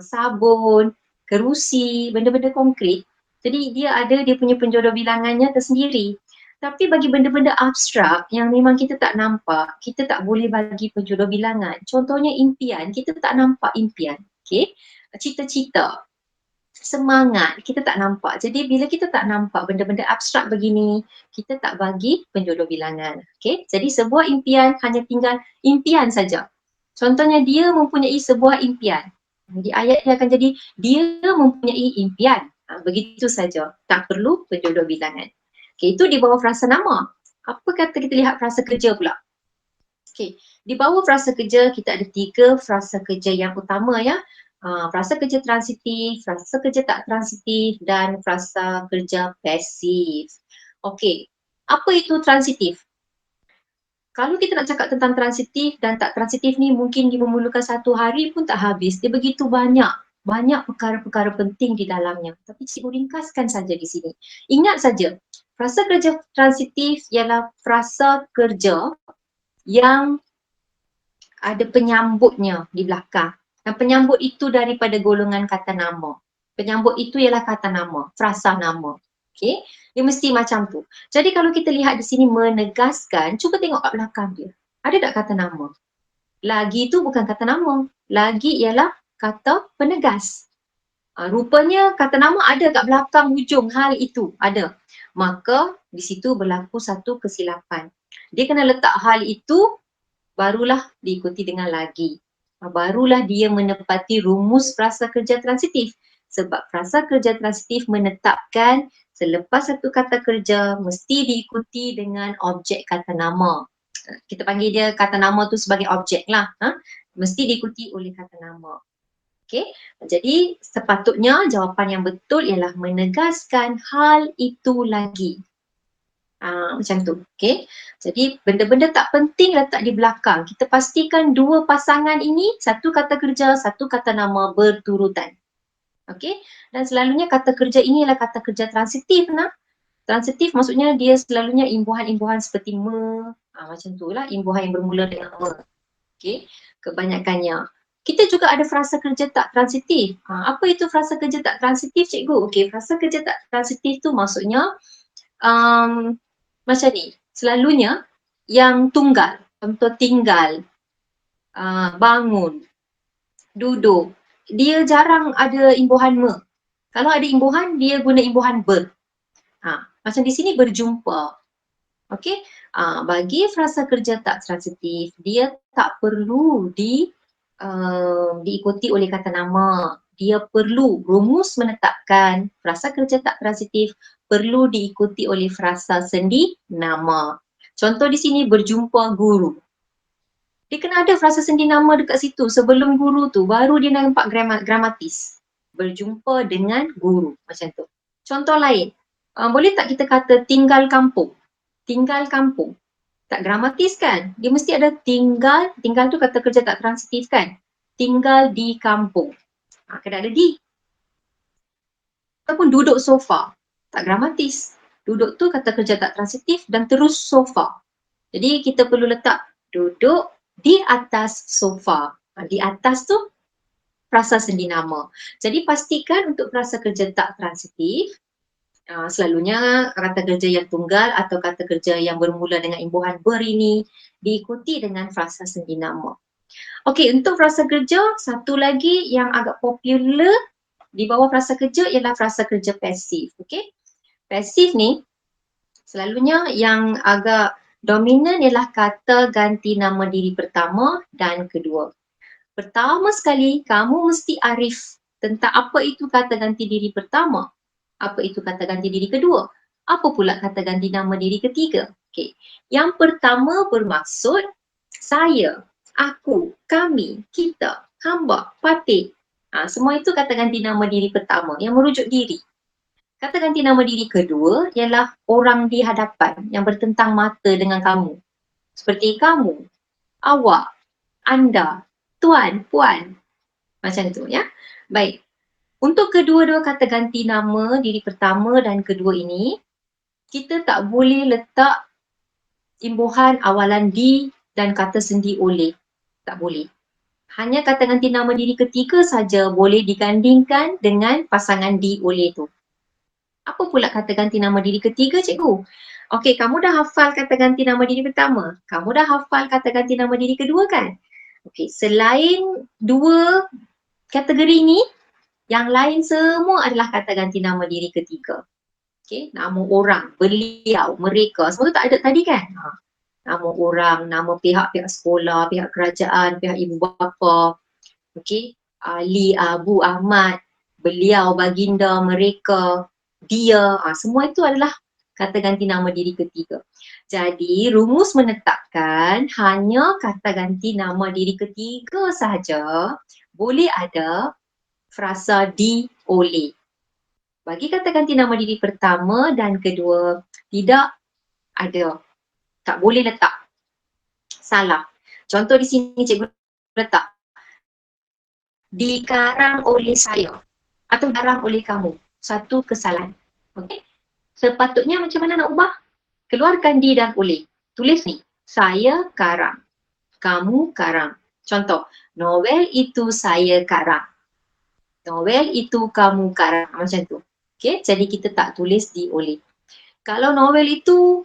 sabun, kerusi, benda-benda konkret. Jadi dia ada dia punya penjodoh bilangannya tersendiri. Tapi bagi benda-benda abstrak yang memang kita tak nampak, kita tak boleh bagi penjodoh bilangan. Contohnya impian, kita tak nampak impian. Okey, cita-cita, semangat, kita tak nampak. Jadi bila kita tak nampak benda-benda abstrak begini, kita tak bagi penjodoh bilangan. Okay? Jadi sebuah impian hanya tinggal impian saja. Contohnya dia mempunyai sebuah impian. Di ayat dia akan jadi dia mempunyai impian. Begitu saja. Tak perlu penjodoh bilangan. Okay, itu di bawah frasa nama. Apa kata kita lihat frasa kerja pula? Okay. Di bawah frasa kerja kita ada 3 frasa kerja yang utama ya. Frasa kerja transitif, frasa kerja tak transitif dan frasa kerja pasif. Okey, apa itu transitif? Kalau kita nak cakap tentang transitif dan tak transitif ni mungkin dia memerlukan 1 hari pun tak habis. Dia begitu banyak perkara-perkara penting di dalamnya. Tapi cikgu ringkaskan saja di sini. Ingat saja, frasa kerja transitif ialah frasa kerja yang ada penyambutnya di belakang. Dan penyambut itu daripada golongan kata nama. Penyambut itu ialah kata nama, frasa nama. Okay? Dia mesti macam tu. Jadi kalau kita lihat di sini menegaskan, cuba tengok kat belakang dia. Ada tak kata nama? Lagi tu bukan kata nama. Lagi ialah kata penegas. Rupanya kata nama ada kat belakang hujung hal itu. Ada. Maka di situ berlaku satu kesilapan. Dia kena letak hal itu barulah diikuti dengan lagi. Barulah dia menepati rumus frasa kerja transitif. Sebab frasa kerja transitif menetapkan selepas satu kata kerja mesti diikuti dengan objek kata nama. Kita panggil dia kata nama tu sebagai objek lah. Mesti diikuti oleh kata nama. Okay? Jadi sepatutnya jawapan yang betul ialah menegaskan hal itu lagi. Macam tu. Okay. Jadi benda-benda tak penting letak di belakang. Kita pastikan dua pasangan ini satu kata kerja, satu kata nama berturutan. Okay. Dan selalunya kata kerja ini adalah kata kerja transitif. Transitif maksudnya dia selalunya imbuhan-imbuhan seperti macam tu lah, imbuhan yang bermula dengan me. Okay. Kebanyakannya. Kita juga ada frasa kerja tak transitif. Apa itu frasa kerja tak transitif, cikgu? Okay, frasa kerja tak transitif tu maksudnya macam ni, selalunya yang tunggal, contoh tinggal, bangun, duduk, dia jarang ada imbuhan me. Kalau ada imbuhan, dia guna imbuhan ber. Macam di sini berjumpa. Okey, bagi frasa kerja tak transitif, dia tak perlu diikuti oleh kata nama. Dia perlu rumus menetapkan frasa kerja tak transitif perlu diikuti oleh frasa sendi nama. Contoh di sini berjumpa guru. Dia kena ada frasa sendi nama dekat situ sebelum guru tu baru dia nampak gramatis. Berjumpa dengan guru macam tu. Contoh lain, boleh tak kita kata tinggal kampung? Tinggal kampung. Tak gramatis kan? Dia mesti ada tinggal tu kata kerja tak transitif kan? Tinggal di kampung. Kena ada di. Ataupun duduk sofa. Tak gramatis. Duduk tu kata kerja tak transitif dan terus sofa. Jadi kita perlu letak duduk di atas sofa. Di atas tu frasa sendi nama. Jadi pastikan untuk frasa kerja tak transitif, selalunya kata kerja yang tunggal atau kata kerja yang bermula dengan imbuhan ber ini diikuti dengan frasa sendi nama. Okey, untuk frasa kerja, satu lagi yang agak popular di bawah frasa kerja ialah frasa kerja pasif. Okey. Pasif ni selalunya yang agak dominan ialah kata ganti nama diri pertama dan kedua. Pertama sekali, kamu mesti arif tentang apa itu kata ganti diri pertama, apa itu kata ganti diri kedua, apa pula kata ganti nama diri ketiga. Okey. Yang pertama bermaksud saya, aku, kami, kita, hamba, Patih. Semua itu kata ganti nama diri pertama yang merujuk diri. Kata ganti nama diri kedua ialah orang di hadapan yang bertentang mata dengan kamu. Seperti kamu, awak, anda, tuan, puan. Macam tu ya. Baik. Untuk kedua-dua kata ganti nama diri pertama dan kedua ini, kita tak boleh letak imbuhan awalan di dan kata sendi oleh. Tak boleh. Hanya kata ganti nama diri ketiga saja boleh digandingkan dengan pasangan di oleh tu. Apa pula kata ganti nama diri ketiga, cikgu? Okey, kamu dah hafal kata ganti nama diri pertama. Kamu dah hafal kata ganti nama diri kedua kan? Okey, selain dua kategori ni, yang lain semua adalah kata ganti nama diri ketiga. Okey, nama orang, beliau, mereka, semua tu tak ada tadi kan? Nama orang, nama pihak-pihak sekolah, pihak kerajaan, pihak ibu bapa. Okey, Ali, Abu, Ahmad, beliau, baginda, mereka, dia, semua itu adalah kata ganti nama diri ketiga. Jadi rumus menetapkan hanya kata ganti nama diri ketiga sahaja boleh ada frasa di, oleh. Bagi kata ganti nama diri pertama dan kedua, tidak ada. Tak boleh letak. Salah. Contoh di sini cikgu letak. Dikarang oleh saya. Atau garang oleh kamu. Satu kesalahan. Okey. Sepatutnya macam mana nak ubah? Keluarkan di dan oleh. Tulis ni. Saya karang. Kamu karang. Contoh. Novel itu saya karang. Novel itu kamu karang. Macam tu. Okey. Jadi kita tak tulis di oleh. Kalau novel itu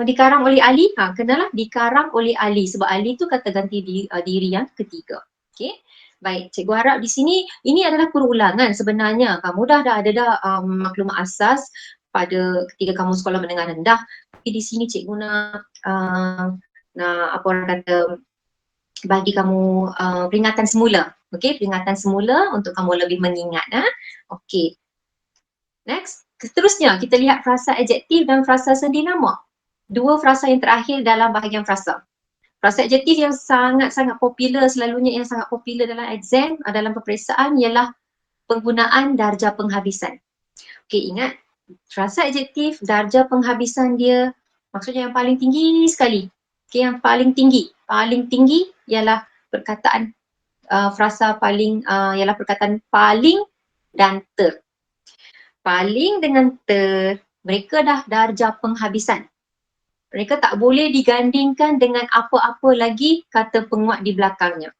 dikarang oleh Ali, kenalah dikarang oleh Ali sebab Ali tu kata ganti diri yang ketiga. Okey. Baik, cikgu harap di sini ini adalah perulangan sebenarnya. Kamu dah ada maklumat asas pada ketika kamu sekolah menengah rendah. Tapi di sini cikgu nak apa orang kata bagi kamu peringatan semula. Okey, peringatan semula untuk kamu lebih mengingat. Okey. Next. Seterusnya kita lihat frasa adjektif dan frasa sendi nama. Dua frasa yang terakhir dalam bahagian frasa. Frasa adjektif yang sangat-sangat popular, selalunya yang sangat popular dalam exam, dalam peperiksaan ialah penggunaan darjah penghabisan. Okey, ingat frasa adjektif darjah penghabisan dia maksudnya yang paling tinggi sekali. Okey, yang paling tinggi ialah perkataan frasa paling ialah perkataan paling dan ter. Paling dengan ter, mereka dah darjah penghabisan. Mereka tak boleh digandingkan dengan apa-apa lagi kata penguat di belakangnya.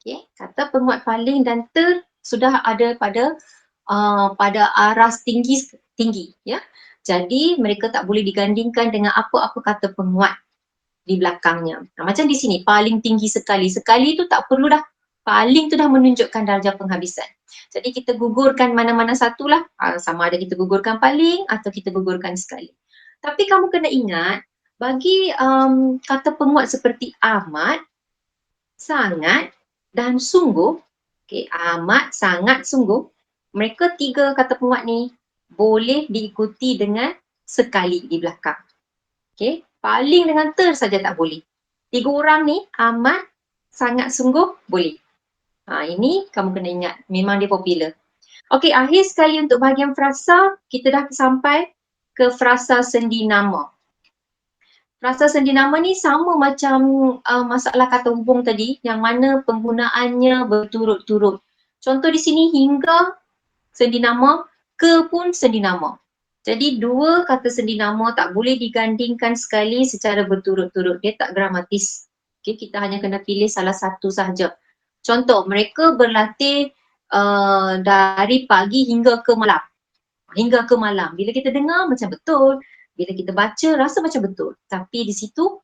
Okay. Kata penguat paling dan ter sudah ada pada aras tinggi. Ya. Jadi mereka tak boleh digandingkan dengan apa-apa kata penguat di belakangnya. Macam di sini, paling tinggi sekali. Sekali tu tak perlu dah. Paling tu dah menunjukkan darjah penghabisan. Jadi kita gugurkan mana-mana satulah. Sama ada kita gugurkan paling atau kita gugurkan sekali. Tapi kamu kena ingat, bagi kata penguat seperti amat, sangat dan sungguh, okay, amat, sangat, sungguh, mereka tiga kata penguat ni boleh diikuti dengan sekali di belakang. Okay. Paling dengan ter saja tak boleh. Tiga orang ni, amat, sangat, sungguh, boleh. Ini kamu kena ingat, memang dia popular. Okey, akhir sekali untuk bahagian frasa, kita dah sampai ke frasa sendi nama. Frasa sendi nama ni sama macam masalah kata hubung tadi, yang mana penggunaannya berturut-turut. Contoh di sini, hingga sendi nama, ke pun sendi nama. Jadi dua kata sendi nama tak boleh digandingkan sekali secara berturut-turut. Dia tak gramatis. Okay, kita hanya kena pilih salah satu sahaja. Contoh, mereka berlatih dari pagi hingga ke malam. Hingga ke malam. Bila kita dengar macam betul. Bila kita baca rasa macam betul. Tapi di situ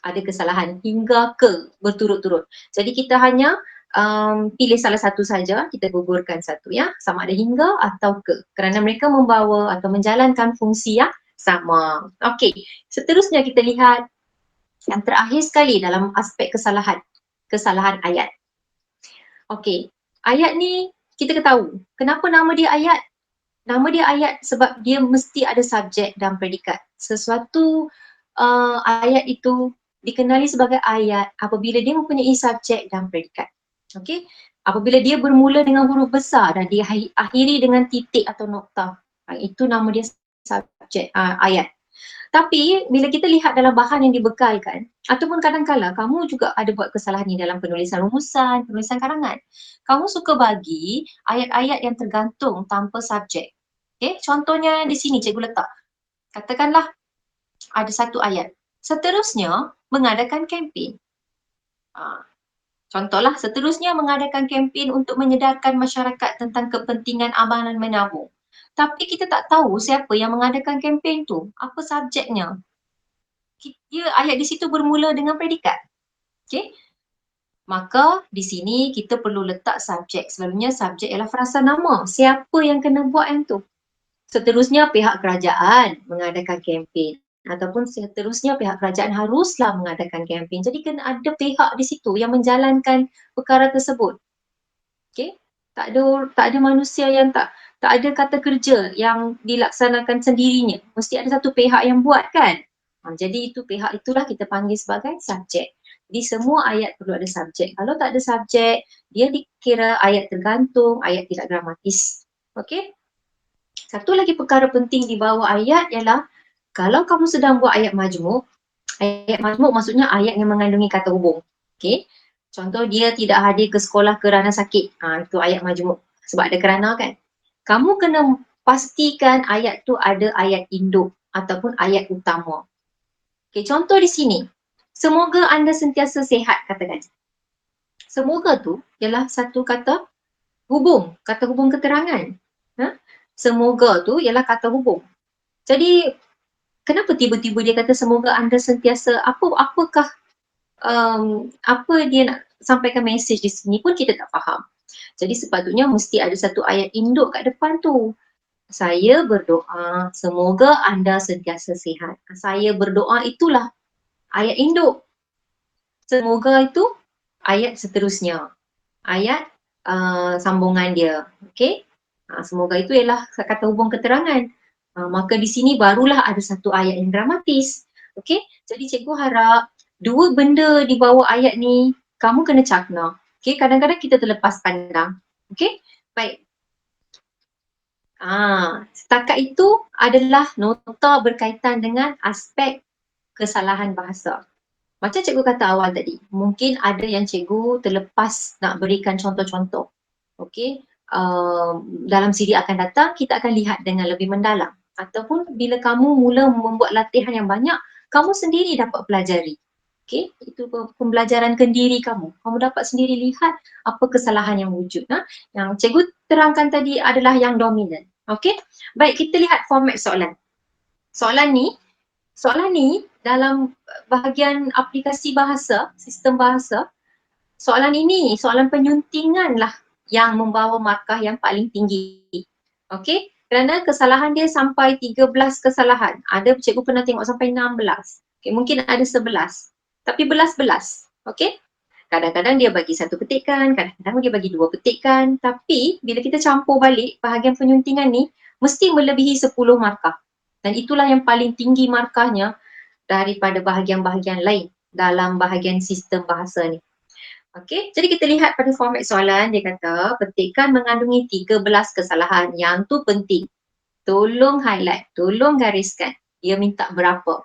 ada kesalahan. Hingga ke berturut-turut. Jadi kita hanya pilih salah satu saja, kita gugurkan satu ya, sama ada hingga atau ke, kerana mereka membawa atau menjalankan fungsi yang sama. Okey, seterusnya kita lihat yang terakhir sekali dalam aspek kesalahan ayat. Okey, ayat ni kita ketahui kenapa nama dia ayat. Nama dia ayat sebab dia mesti ada subjek dan predikat. Sesuatu ayat itu dikenali sebagai ayat apabila dia mempunyai subjek dan predikat. Okey? Apabila dia bermula dengan huruf besar dan diakhiri dengan titik atau noktah. Itu nama dia subjek ayat. Tapi bila kita lihat dalam bahan yang dibekalkan, ataupun kadang-kala kamu juga ada buat kesalahan ni dalam penulisan rumusan, penulisan karangan. Kamu suka bagi ayat-ayat yang tergantung tanpa subjek. Okay, contohnya di sini cikgu letak. Katakanlah ada satu ayat. Seterusnya mengadakan kempen. Contohlah, seterusnya mengadakan kempen untuk menyedarkan masyarakat tentang kepentingan amanan menabung. Tapi kita tak tahu siapa yang mengadakan kempen tu, apa subjeknya. Ayat di situ bermula dengan predikat. Okay? Maka di sini kita perlu letak subjek. Selalunya subjek ialah frasa nama. Siapa yang kena buat yang tu? Seterusnya pihak kerajaan mengadakan kempen. Ataupun seterusnya pihak kerajaan haruslah mengadakan kempen. Jadi kena ada pihak di situ yang menjalankan perkara tersebut. Okay? Tak ada manusia yang tak ada kata kerja yang dilaksanakan sendirinya. Mesti ada satu pihak yang buat kan? Jadi itu pihak itulah kita panggil sebagai subjek. Jadi semua ayat perlu ada subjek. Kalau tak ada subjek, dia dikira ayat tergantung, ayat tidak gramatis. Okey? Satu lagi perkara penting di bawah ayat ialah kalau kamu sedang buat ayat majmuk maksudnya ayat yang mengandungi kata hubung. Okey? Contoh dia tidak hadir ke sekolah kerana sakit. Itu ayat majmuk. Sebab ada kerana kan. Kamu kena pastikan ayat tu ada ayat induk ataupun ayat utama. Okey, contoh di sini. Semoga anda sentiasa sihat, katakan. Semoga tu ialah satu kata hubung keterangan. Semoga tu ialah kata hubung. Jadi kenapa tiba-tiba dia kata semoga anda sentiasa, apakah apa dia nak sampaikan mesej di sini pun kita tak faham. Jadi sepatutnya mesti ada satu ayat induk kat depan tu. Saya berdoa semoga anda sentiasa sihat. Saya berdoa itulah ayat induk. Semoga itu ayat seterusnya. Ayat sambungan dia. Okey? Semoga itu ialah kata hubung keterangan. Maka di sini barulah ada satu ayat yang dramatis. Okey? Jadi cikgu harap dua benda di bawah ayat ni kamu kena cakna. Okey? Kadang-kadang kita terlepas pandang. Okey? Baik. Setakat itu adalah nota berkaitan dengan aspek kesalahan bahasa. Macam cikgu kata awal tadi, mungkin ada yang cikgu terlepas nak berikan contoh-contoh. Okey, dalam siri akan datang kita akan lihat dengan lebih mendalam. Ataupun bila kamu mula membuat latihan yang banyak, kamu sendiri dapat pelajari. Okey, itu pembelajaran kendiri kamu. Kamu dapat sendiri lihat apa kesalahan yang wujud. Yang cikgu terangkan tadi adalah yang dominan. Okey, baik kita lihat format soalan. Soalan ni dalam bahagian aplikasi bahasa, sistem bahasa, soalan ini, soalan penyuntingan lah yang membawa markah yang paling tinggi. Okey, kerana kesalahan dia sampai 13 kesalahan. Ada cikgu pernah tengok sampai 16. Okay, mungkin ada 11. Tapi belas-belas. Okey? Kadang-kadang dia bagi satu petikan, kadang-kadang dia bagi dua petikan. Tapi bila kita campur balik bahagian penyuntingan ni, mesti melebihi 10 markah. Dan itulah yang paling tinggi markahnya daripada bahagian-bahagian lain dalam bahagian sistem bahasa ni. Okey, jadi kita lihat pada format soalan, dia kata petikan mengandungi 13 kesalahan. Yang tu penting. Tolong highlight, tolong gariskan. Dia minta berapa?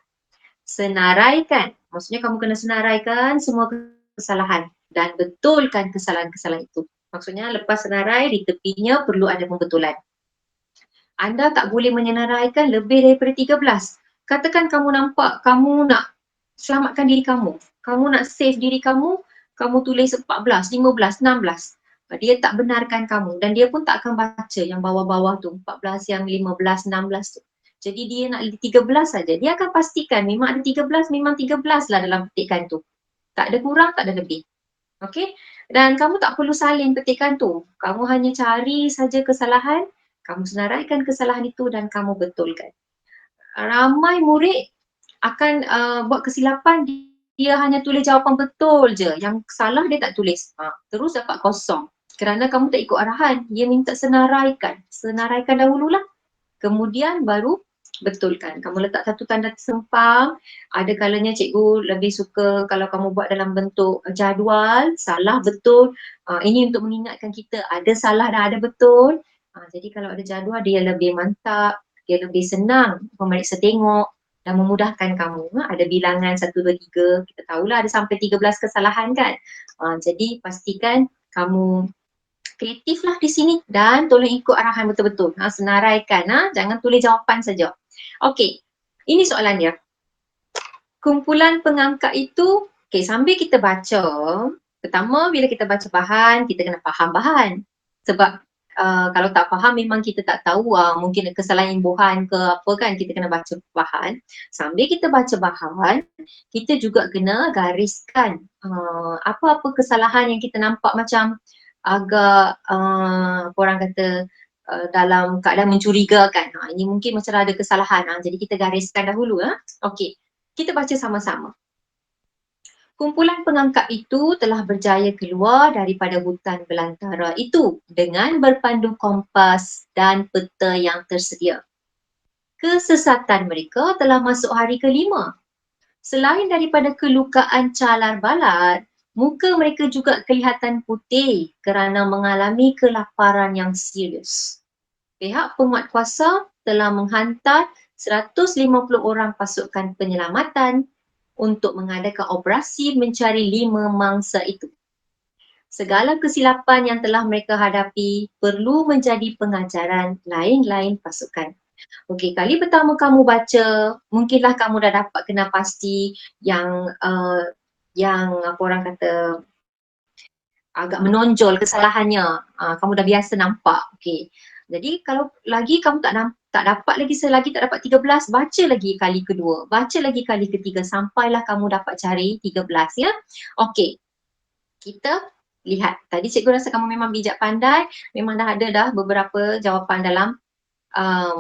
Senaraikan. Maksudnya kamu kena senaraikan semua kesalahan dan betulkan kesalahan-kesalahan itu. Maksudnya lepas senarai, di tepinya perlu ada pembetulan. Anda tak boleh menyenaraikan lebih daripada 13. Katakan kamu nampak kamu nak selamatkan diri kamu. Kamu nak save diri kamu, kamu tulis 14, 15, 16. Dia tak benarkan kamu dan dia pun tak akan baca yang bawah-bawah tu, 14, yang 15, 16 tu. Jadi dia nak 13 saja. Dia akan pastikan memang ada 13, memang 13 lah dalam petikan tu. Tak ada kurang, tak ada lebih. Okey? Dan kamu tak perlu salin petikan tu. Kamu hanya cari saja kesalahan, kamu senaraikan kesalahan itu dan kamu betulkan. Ramai murid akan buat kesilapan, dia hanya tulis jawapan betul je. Yang salah dia tak tulis. Terus dapat kosong. Kerana kamu tak ikut arahan, dia minta senaraikan dahululah. Kemudian baru betulkan. Kamu letak satu tanda sempang, ada kalanya cikgu lebih suka kalau kamu buat dalam bentuk jadual, salah betul. Ini untuk mengingatkan kita ada salah dan ada betul. Jadi kalau ada jadual dia lebih mantap, dia lebih senang pemeriksa tengok dan memudahkan kamu. Ada bilangan 1, 2, 3, kita tahulah ada sampai 13 kesalahan kan. Jadi pastikan kamu kreatiflah di sini dan tolong ikut arahan betul-betul. Senaraikan, jangan tulis jawapan saja. Okey, ini soalan dia. Kumpulan pengangkat itu, sambil kita baca, pertama bila kita baca bahan, kita kena faham bahan. Sebab kalau tak faham memang kita tak tahu mungkin kesalahan imbuhan ke apa kan, kita kena baca bahan. Sambil kita baca bahan, kita juga kena gariskan apa-apa kesalahan yang kita nampak macam agak orang kata dalam keadaan mencurigakan. Ini mungkin macam ada kesalahan. Jadi kita gariskan dahulu. Okey, kita baca sama-sama. Kumpulan pengangkat itu telah berjaya keluar daripada hutan belantara itu dengan berpandu kompas dan peta yang tersedia. Kesesatan mereka telah masuk hari ke-5. Selain daripada kelukaan calar balat, muka mereka juga kelihatan putih kerana mengalami kelaparan yang serius. Pihak penguatkuasa telah menghantar 150 orang pasukan penyelamatan untuk mengadakan operasi mencari 5 mangsa itu. Segala kesilapan yang telah mereka hadapi perlu menjadi pengajaran lain-lain pasukan. Okey, kali pertama kamu baca, mungkinlah kamu dah dapat kenal pasti yang apa orang kata agak menonjol kesalahannya. Kamu dah biasa nampak. Okey. Jadi kalau lagi kamu tak dapat lagi selagi tak dapat 13, baca lagi kali kedua, baca lagi kali ketiga sampailah kamu dapat cari 13 ya. Okey. Kita lihat. Tadi cikgu rasa kamu memang bijak pandai, memang dah ada dah beberapa jawapan dalam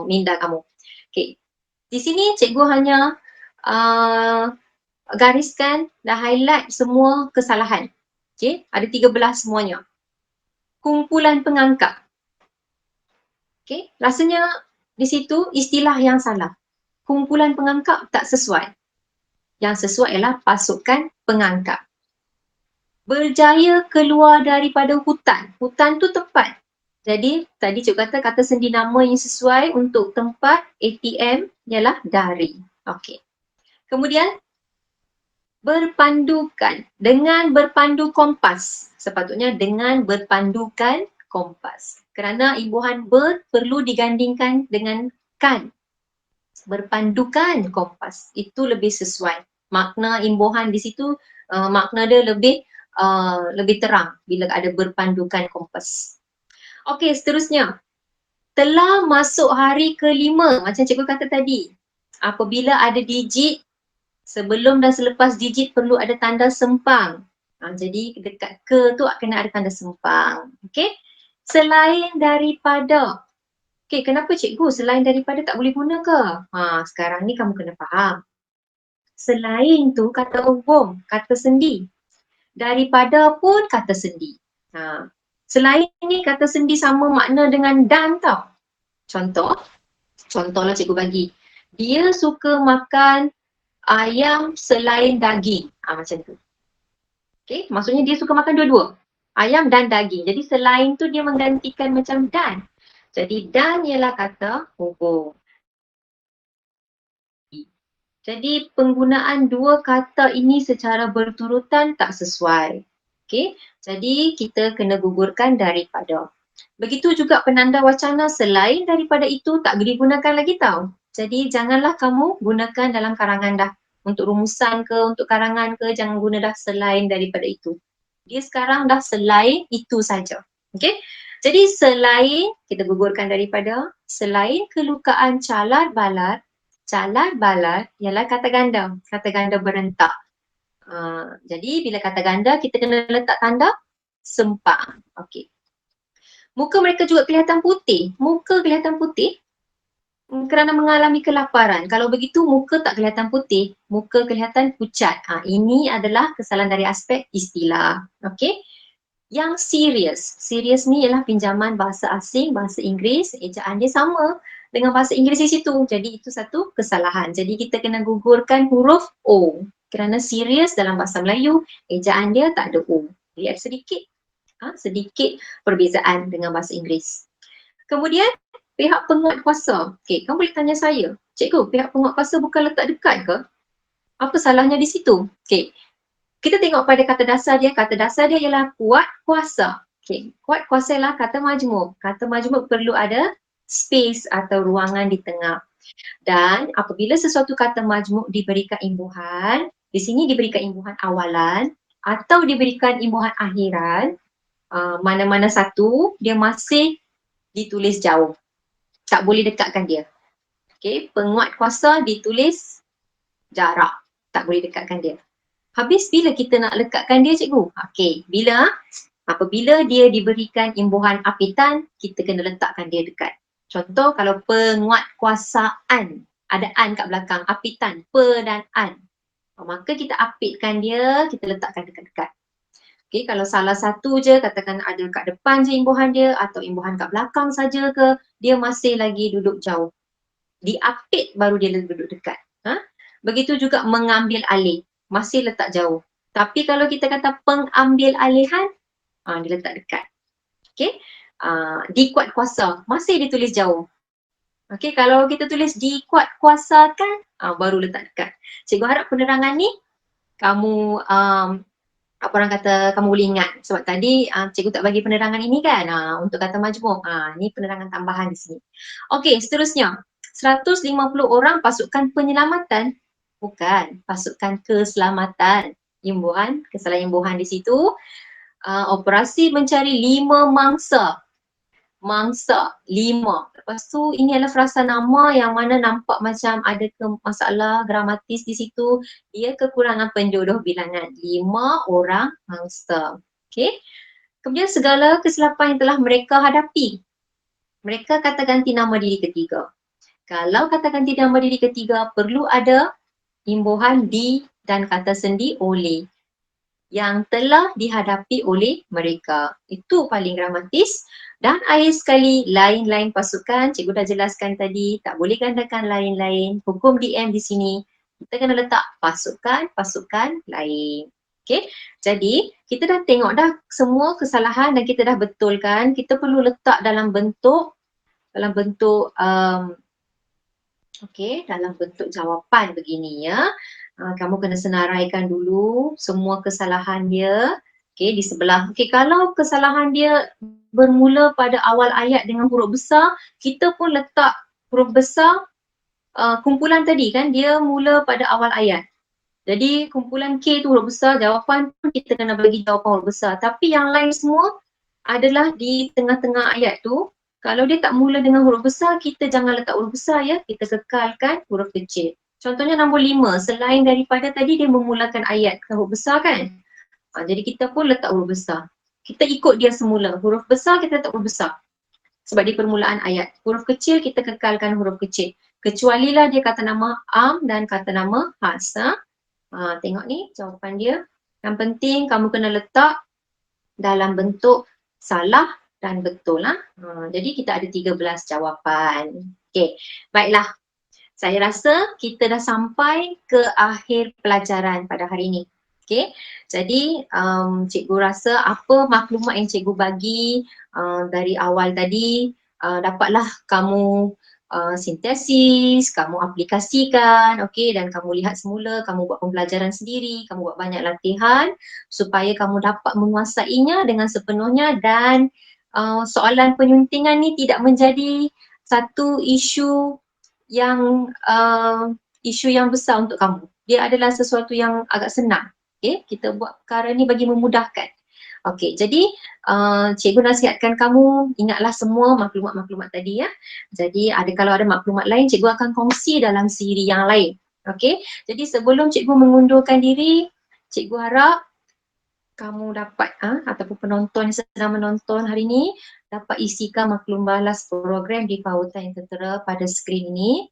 minda kamu. Okey. Di sini cikgu hanya gariskan dan highlight semua kesalahan. Okey, ada 13 semuanya. Kumpulan pengangkat. Okey, rasanya di situ istilah yang salah. Kumpulan pengangkat tak sesuai. Yang sesuai ialah pasukan pengangkat. Berjaya keluar daripada hutan. Hutan tu tempat. Jadi tadi cikgu kata sendi nama yang sesuai untuk tempat ATM ialah dari. Okey. Kemudian berpandukan dengan berpandu kompas. Sepatutnya dengan berpandukan kompas. Kerana imbuhan ber perlu digandingkan dengan kan. Berpandukan kompas. Itu lebih sesuai. Makna imbuhan di situ, makna dia lebih terang bila ada berpandukan kompas. Okey, seterusnya. Telah masuk hari ke-5, macam cikgu kata tadi. Apabila ada digit, sebelum dan selepas digit perlu ada tanda sempang. Jadi dekat ke tu kena ada tanda sempang. Okey. Selain daripada. Okey, kenapa cikgu selain daripada tak boleh guna ke? Sekarang ni kamu kena faham. Selain tu kata umum, kata sendi. Daripada pun kata sendi. Selain ni kata sendi sama makna dengan dan tau. Contohlah cikgu bagi. Dia suka makan ayam selain daging. Macam tu. Okay, maksudnya dia suka makan dua-dua. Ayam dan daging. Jadi selain tu dia menggantikan macam dan. Jadi dan ialah kata hubung. Jadi penggunaan dua kata ini secara berturutan tak sesuai. Okey, jadi kita kena gugurkan daripada. Begitu juga penanda wacana selain daripada itu tak boleh gunakan lagi tau. Jadi janganlah kamu gunakan dalam karangan dah. Untuk rumusan ke, untuk karangan ke, jangan guna dah selain daripada itu. Dia sekarang dah selain itu saja. Okey, jadi selain, kita gugurkan daripada, selain kelukaan calar balat ialah kata ganda berentak. Jadi bila kata ganda kita kena letak tanda sempang. Okey. Muka mereka juga kelihatan putih. Muka kelihatan putih kerana mengalami kelaparan. Kalau begitu muka tak kelihatan putih, muka kelihatan pucat. Ini adalah kesalahan dari aspek istilah. Okey. Yang serius. Serius ni ialah pinjaman bahasa asing, bahasa Inggeris, ejaan dia sama dengan bahasa Inggeris di situ. Jadi itu satu kesalahan. Jadi kita kena gugurkan huruf O. Kerana serius dalam bahasa Melayu, ejaan dia tak ada O. Jadi ada sedikit perbezaan dengan bahasa Inggeris. Kemudian pihak penguat kuasa. Okey, kamu boleh tanya saya, cikgu, pihak penguat kuasa bukan letak dekat ke? Apa salahnya di situ? Okey, kita tengok pada kata dasar dia. Kata dasar dia ialah kuat kuasa. Okey, kuat kuasa ialah kata majmuk. Kata majmuk perlu ada space atau ruangan di tengah. Dan apabila sesuatu kata majmuk diberikan imbuhan, di sini diberikan imbuhan awalan atau diberikan imbuhan akhiran, mana-mana satu dia masih ditulis jauh. Tak boleh dekatkan dia. Okey, penguat kuasa ditulis jarak. Tak boleh dekatkan dia. Habis bila kita nak lekatkan dia, cikgu? Okey, apabila dia diberikan imbuhan apitan, kita kena letakkan dia dekat. Contoh kalau penguatkuasaan, ada an kat belakang, apitan, pe dan an. Maka kita apitkan dia, kita letakkan dekat-dekat. Okey, kalau salah satu je, katakan ada kat depan je imbuhan dia atau imbuhan kat belakang saja ke, dia masih lagi duduk jauh. Diapit baru dia duduk dekat. Begitu juga mengambil alih, masih letak jauh. Tapi kalau kita kata pengambil alihan, dia letak dekat. Okey, dikuat kuasa, masih ditulis jauh. Okey, kalau kita tulis dikuat kuasakan, baru letak dekat. Cikgu harap penerangan ni kamu apa orang kata kamu boleh ingat, sebab tadi cikgu tak bagi penerangan ini kan untuk kata majmuk. Ni penerangan tambahan di sini. Okey, seterusnya 150 orang pasukan penyelamatan, bukan pasukan keselamatan. Imbuhan, kesalahan imbuhan di situ. Operasi mencari 5 mangsa. Mangsa 5. Lepas tu ini adalah frasa nama yang mana nampak macam ada masalah gramatis di situ. Dia kekurangan penjodoh bilangan. 5 orang mangsa. Okey. Kemudian segala kesilapan yang telah mereka hadapi. Mereka kata ganti nama diri ketiga. Kalau kata ganti nama diri ketiga, perlu ada imbuhan di dan kata sendi oleh yang telah dihadapi oleh mereka. Itu paling gramatis. Dan akhir sekali, lain-lain pasukan. Cikgu dah jelaskan tadi, tak boleh gandakan lain-lain. Hukum DM di sini, kita kena letak pasukan lain. Okay, jadi kita dah tengok dah semua kesalahan dan kita dah betulkan. Kita perlu letak dalam bentuk dalam bentuk jawapan begini ya. Kamu kena senaraikan dulu semua kesalahan dia. Okey, di sebelah. Okey, kalau kesalahan dia bermula pada awal ayat dengan huruf besar, kita pun letak huruf besar kumpulan tadi kan, dia mula pada awal ayat. Jadi kumpulan K tu huruf besar, jawapan pun kita kena bagi jawapan huruf besar. Tapi yang lain semua adalah di tengah-tengah ayat tu. Kalau dia tak mula dengan huruf besar, kita jangan letak huruf besar ya. Kita kekalkan huruf kecil. Contohnya nombor 5, selain daripada tadi dia memulakan ayat ke huruf besar kan. Jadi kita pun letak huruf besar. Kita ikut dia semula. Huruf besar kita letak huruf besar. Sebab di permulaan ayat. Huruf kecil kita kekalkan huruf kecil. Kecualilah dia kata nama am dan kata nama has. Tengok ni jawapan dia. Yang penting kamu kena letak dalam bentuk salah dan betul lah. Jadi kita ada 13 jawapan. Okey, baiklah. Saya rasa kita dah sampai ke akhir pelajaran pada hari ini. Okey, jadi cikgu rasa apa maklumat yang cikgu bagi dari awal tadi dapatlah kamu sintesis, kamu aplikasikan, okey, dan kamu lihat semula, kamu buat pembelajaran sendiri, kamu buat banyak latihan supaya kamu dapat menguasainya dengan sepenuhnya dan soalan penyuntingan ni tidak menjadi satu isu yang besar untuk kamu. Dia adalah sesuatu yang agak senang. Okay? Kita buat perkara ni bagi memudahkan. Okey, jadi cikgu nasihatkan kamu ingatlah semua maklumat-maklumat tadi ya. Jadi kalau ada maklumat lain, cikgu akan kongsi dalam siri yang lain. Okey, jadi sebelum cikgu mengundurkan diri, cikgu harap kamu dapat ataupun penonton yang sedang menonton hari ini dapat isikan maklum balas program di pautan yang tertera pada skrin ini.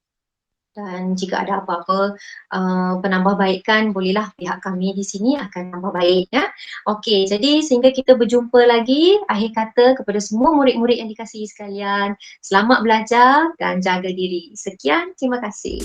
Dan jika ada apa-apa penambahbaikan, bolehlah pihak kami di sini akan tambah baik ya. Okey, jadi sehingga kita berjumpa lagi, akhir kata kepada semua murid-murid yang dikasihi sekalian, selamat belajar dan jaga diri. Sekian, terima kasih.